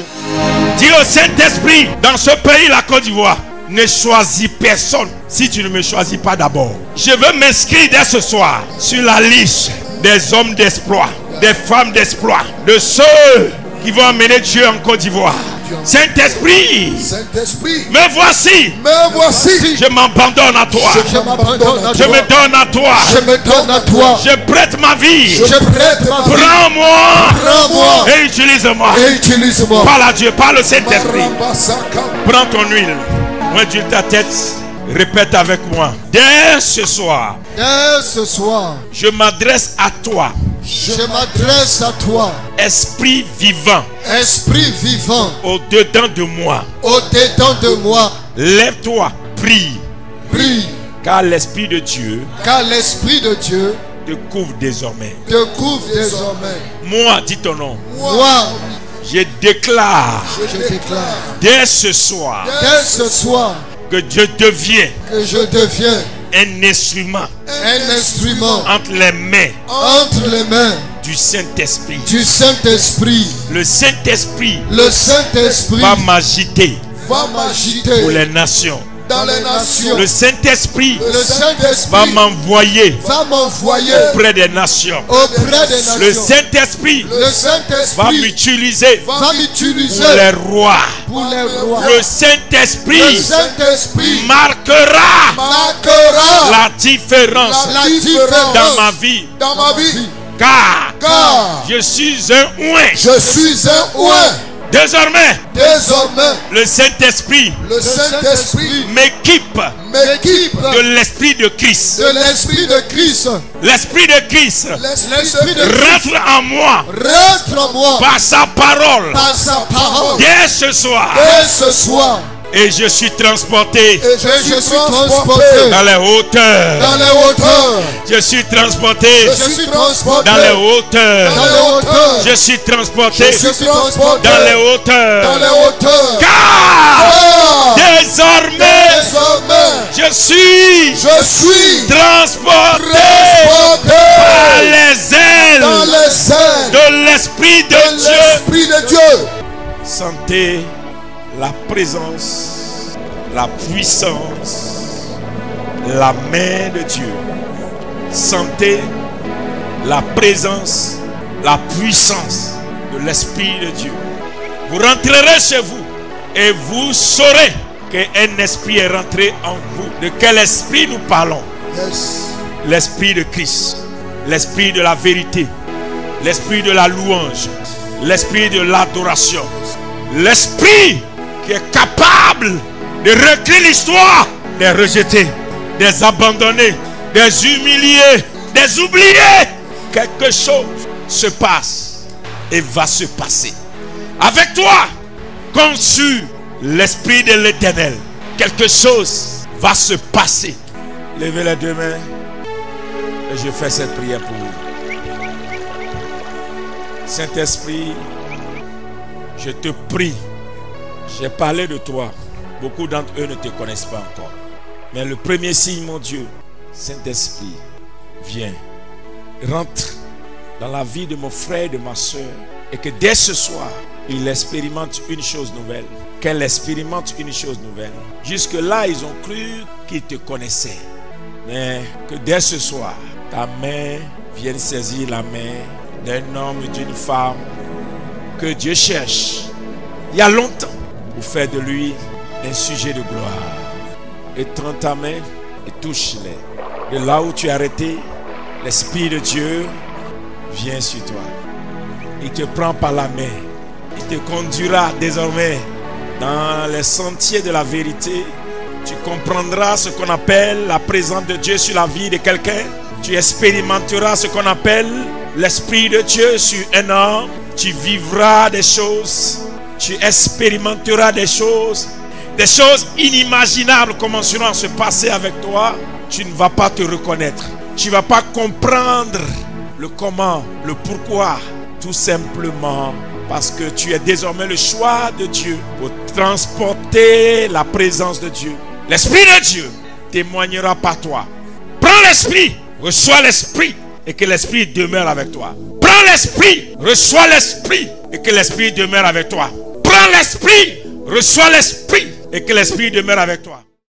Dis au Saint-Esprit, dans ce pays, la Côte d'Ivoire, ne choisis personne si tu ne me choisis pas d'abord. Je veux m'inscrire dès ce soir sur la liste des hommes d'espoir, des femmes d'espoir, de ceux qui vont amener Dieu en Côte d'Ivoire. Saint-Esprit, me voici. Je m'abandonne à toi. Je me donne à toi. Je prête ma vie. Prends-moi et utilise-moi. Parle à Dieu, parle au Saint-Esprit. Prends ton huile, ondule ta tête. Répète avec moi. Dès ce soir, je m'adresse à toi. Esprit vivant. Au-dedans de moi. Lève-toi, prie. Car l'Esprit de Dieu te couvre désormais. Moi, dis ton nom. Je déclare dès ce soir que je deviens un instrument entre les mains du Saint-Esprit. Le Saint-Esprit va m'agiter pour les nations. Le Saint-Esprit va m'envoyer auprès des nations. Le Saint-Esprit va m'utiliser pour les rois. Le Saint-Esprit marquera la différence dans ma vie. Car je suis un oint. Désormais, le Saint-Esprit m'équipe de l'Esprit de Christ. L'Esprit de Christ rentre en moi par sa parole. Dès ce soir. Et je suis transporté dans les hauteurs. Je suis transporté dans les hauteurs. Je suis transporté dans les hauteurs. Car désormais je suis transporté par les ailes de l'Esprit de Dieu. Sentez la présence, la puissance, la main de Dieu. Sentez la présence, la puissance de l'Esprit de Dieu. Vous rentrerez chez vous et vous saurez qu'un esprit est rentré en vous. De quel esprit nous parlons? L'Esprit de Christ, l'Esprit de la vérité, l'Esprit de la louange, l'Esprit de l'adoration, l'Esprit qui est capable de recréer l'histoire des rejetés, des abandonnés, des humiliés, des oubliés. Quelque chose se passe et va se passer. Avec toi, conçu l'Esprit de l'Éternel, quelque chose va se passer. Levez les deux mains et je fais cette prière pour vous. Saint-Esprit, je te prie. J'ai parlé de toi. Beaucoup d'entre eux ne te connaissent pas encore. Mais le premier signe, mon Dieu, Saint-Esprit, viens, rentre dans la vie de mon frère et de ma soeur. Et que dès ce soir, il expérimente une chose nouvelle. Qu'elle expérimente une chose nouvelle. Jusque-là, ils ont cru qu'ils te connaissaient. Mais que dès ce soir, ta main vienne saisir la main d'un homme et d'une femme que Dieu cherche il y a longtemps pour faire de lui un sujet de gloire. Étends ta main et touche-les. De là où tu es arrêté, l'Esprit de Dieu vient sur toi. Il te prend par la main. Il te conduira désormais dans les sentiers de la vérité. Tu comprendras ce qu'on appelle la présence de Dieu sur la vie de quelqu'un. Tu expérimenteras ce qu'on appelle l'Esprit de Dieu sur un homme. tu vivras des choses, tu expérimenteras des choses inimaginables commenceront à se passer avec toi. Tu ne vas pas te reconnaître. Tu ne vas pas comprendre le comment, le pourquoi. Tout simplement parce que tu es désormais le choix de Dieu pour transporter la présence de Dieu. L'Esprit de Dieu témoignera par toi. Prends l'Esprit, reçois l'Esprit et que l'Esprit demeure avec toi. Prends l'Esprit, reçois l'Esprit et que l'Esprit demeure avec toi. Prends l'Esprit, reçois l'Esprit et que l'Esprit demeure avec toi.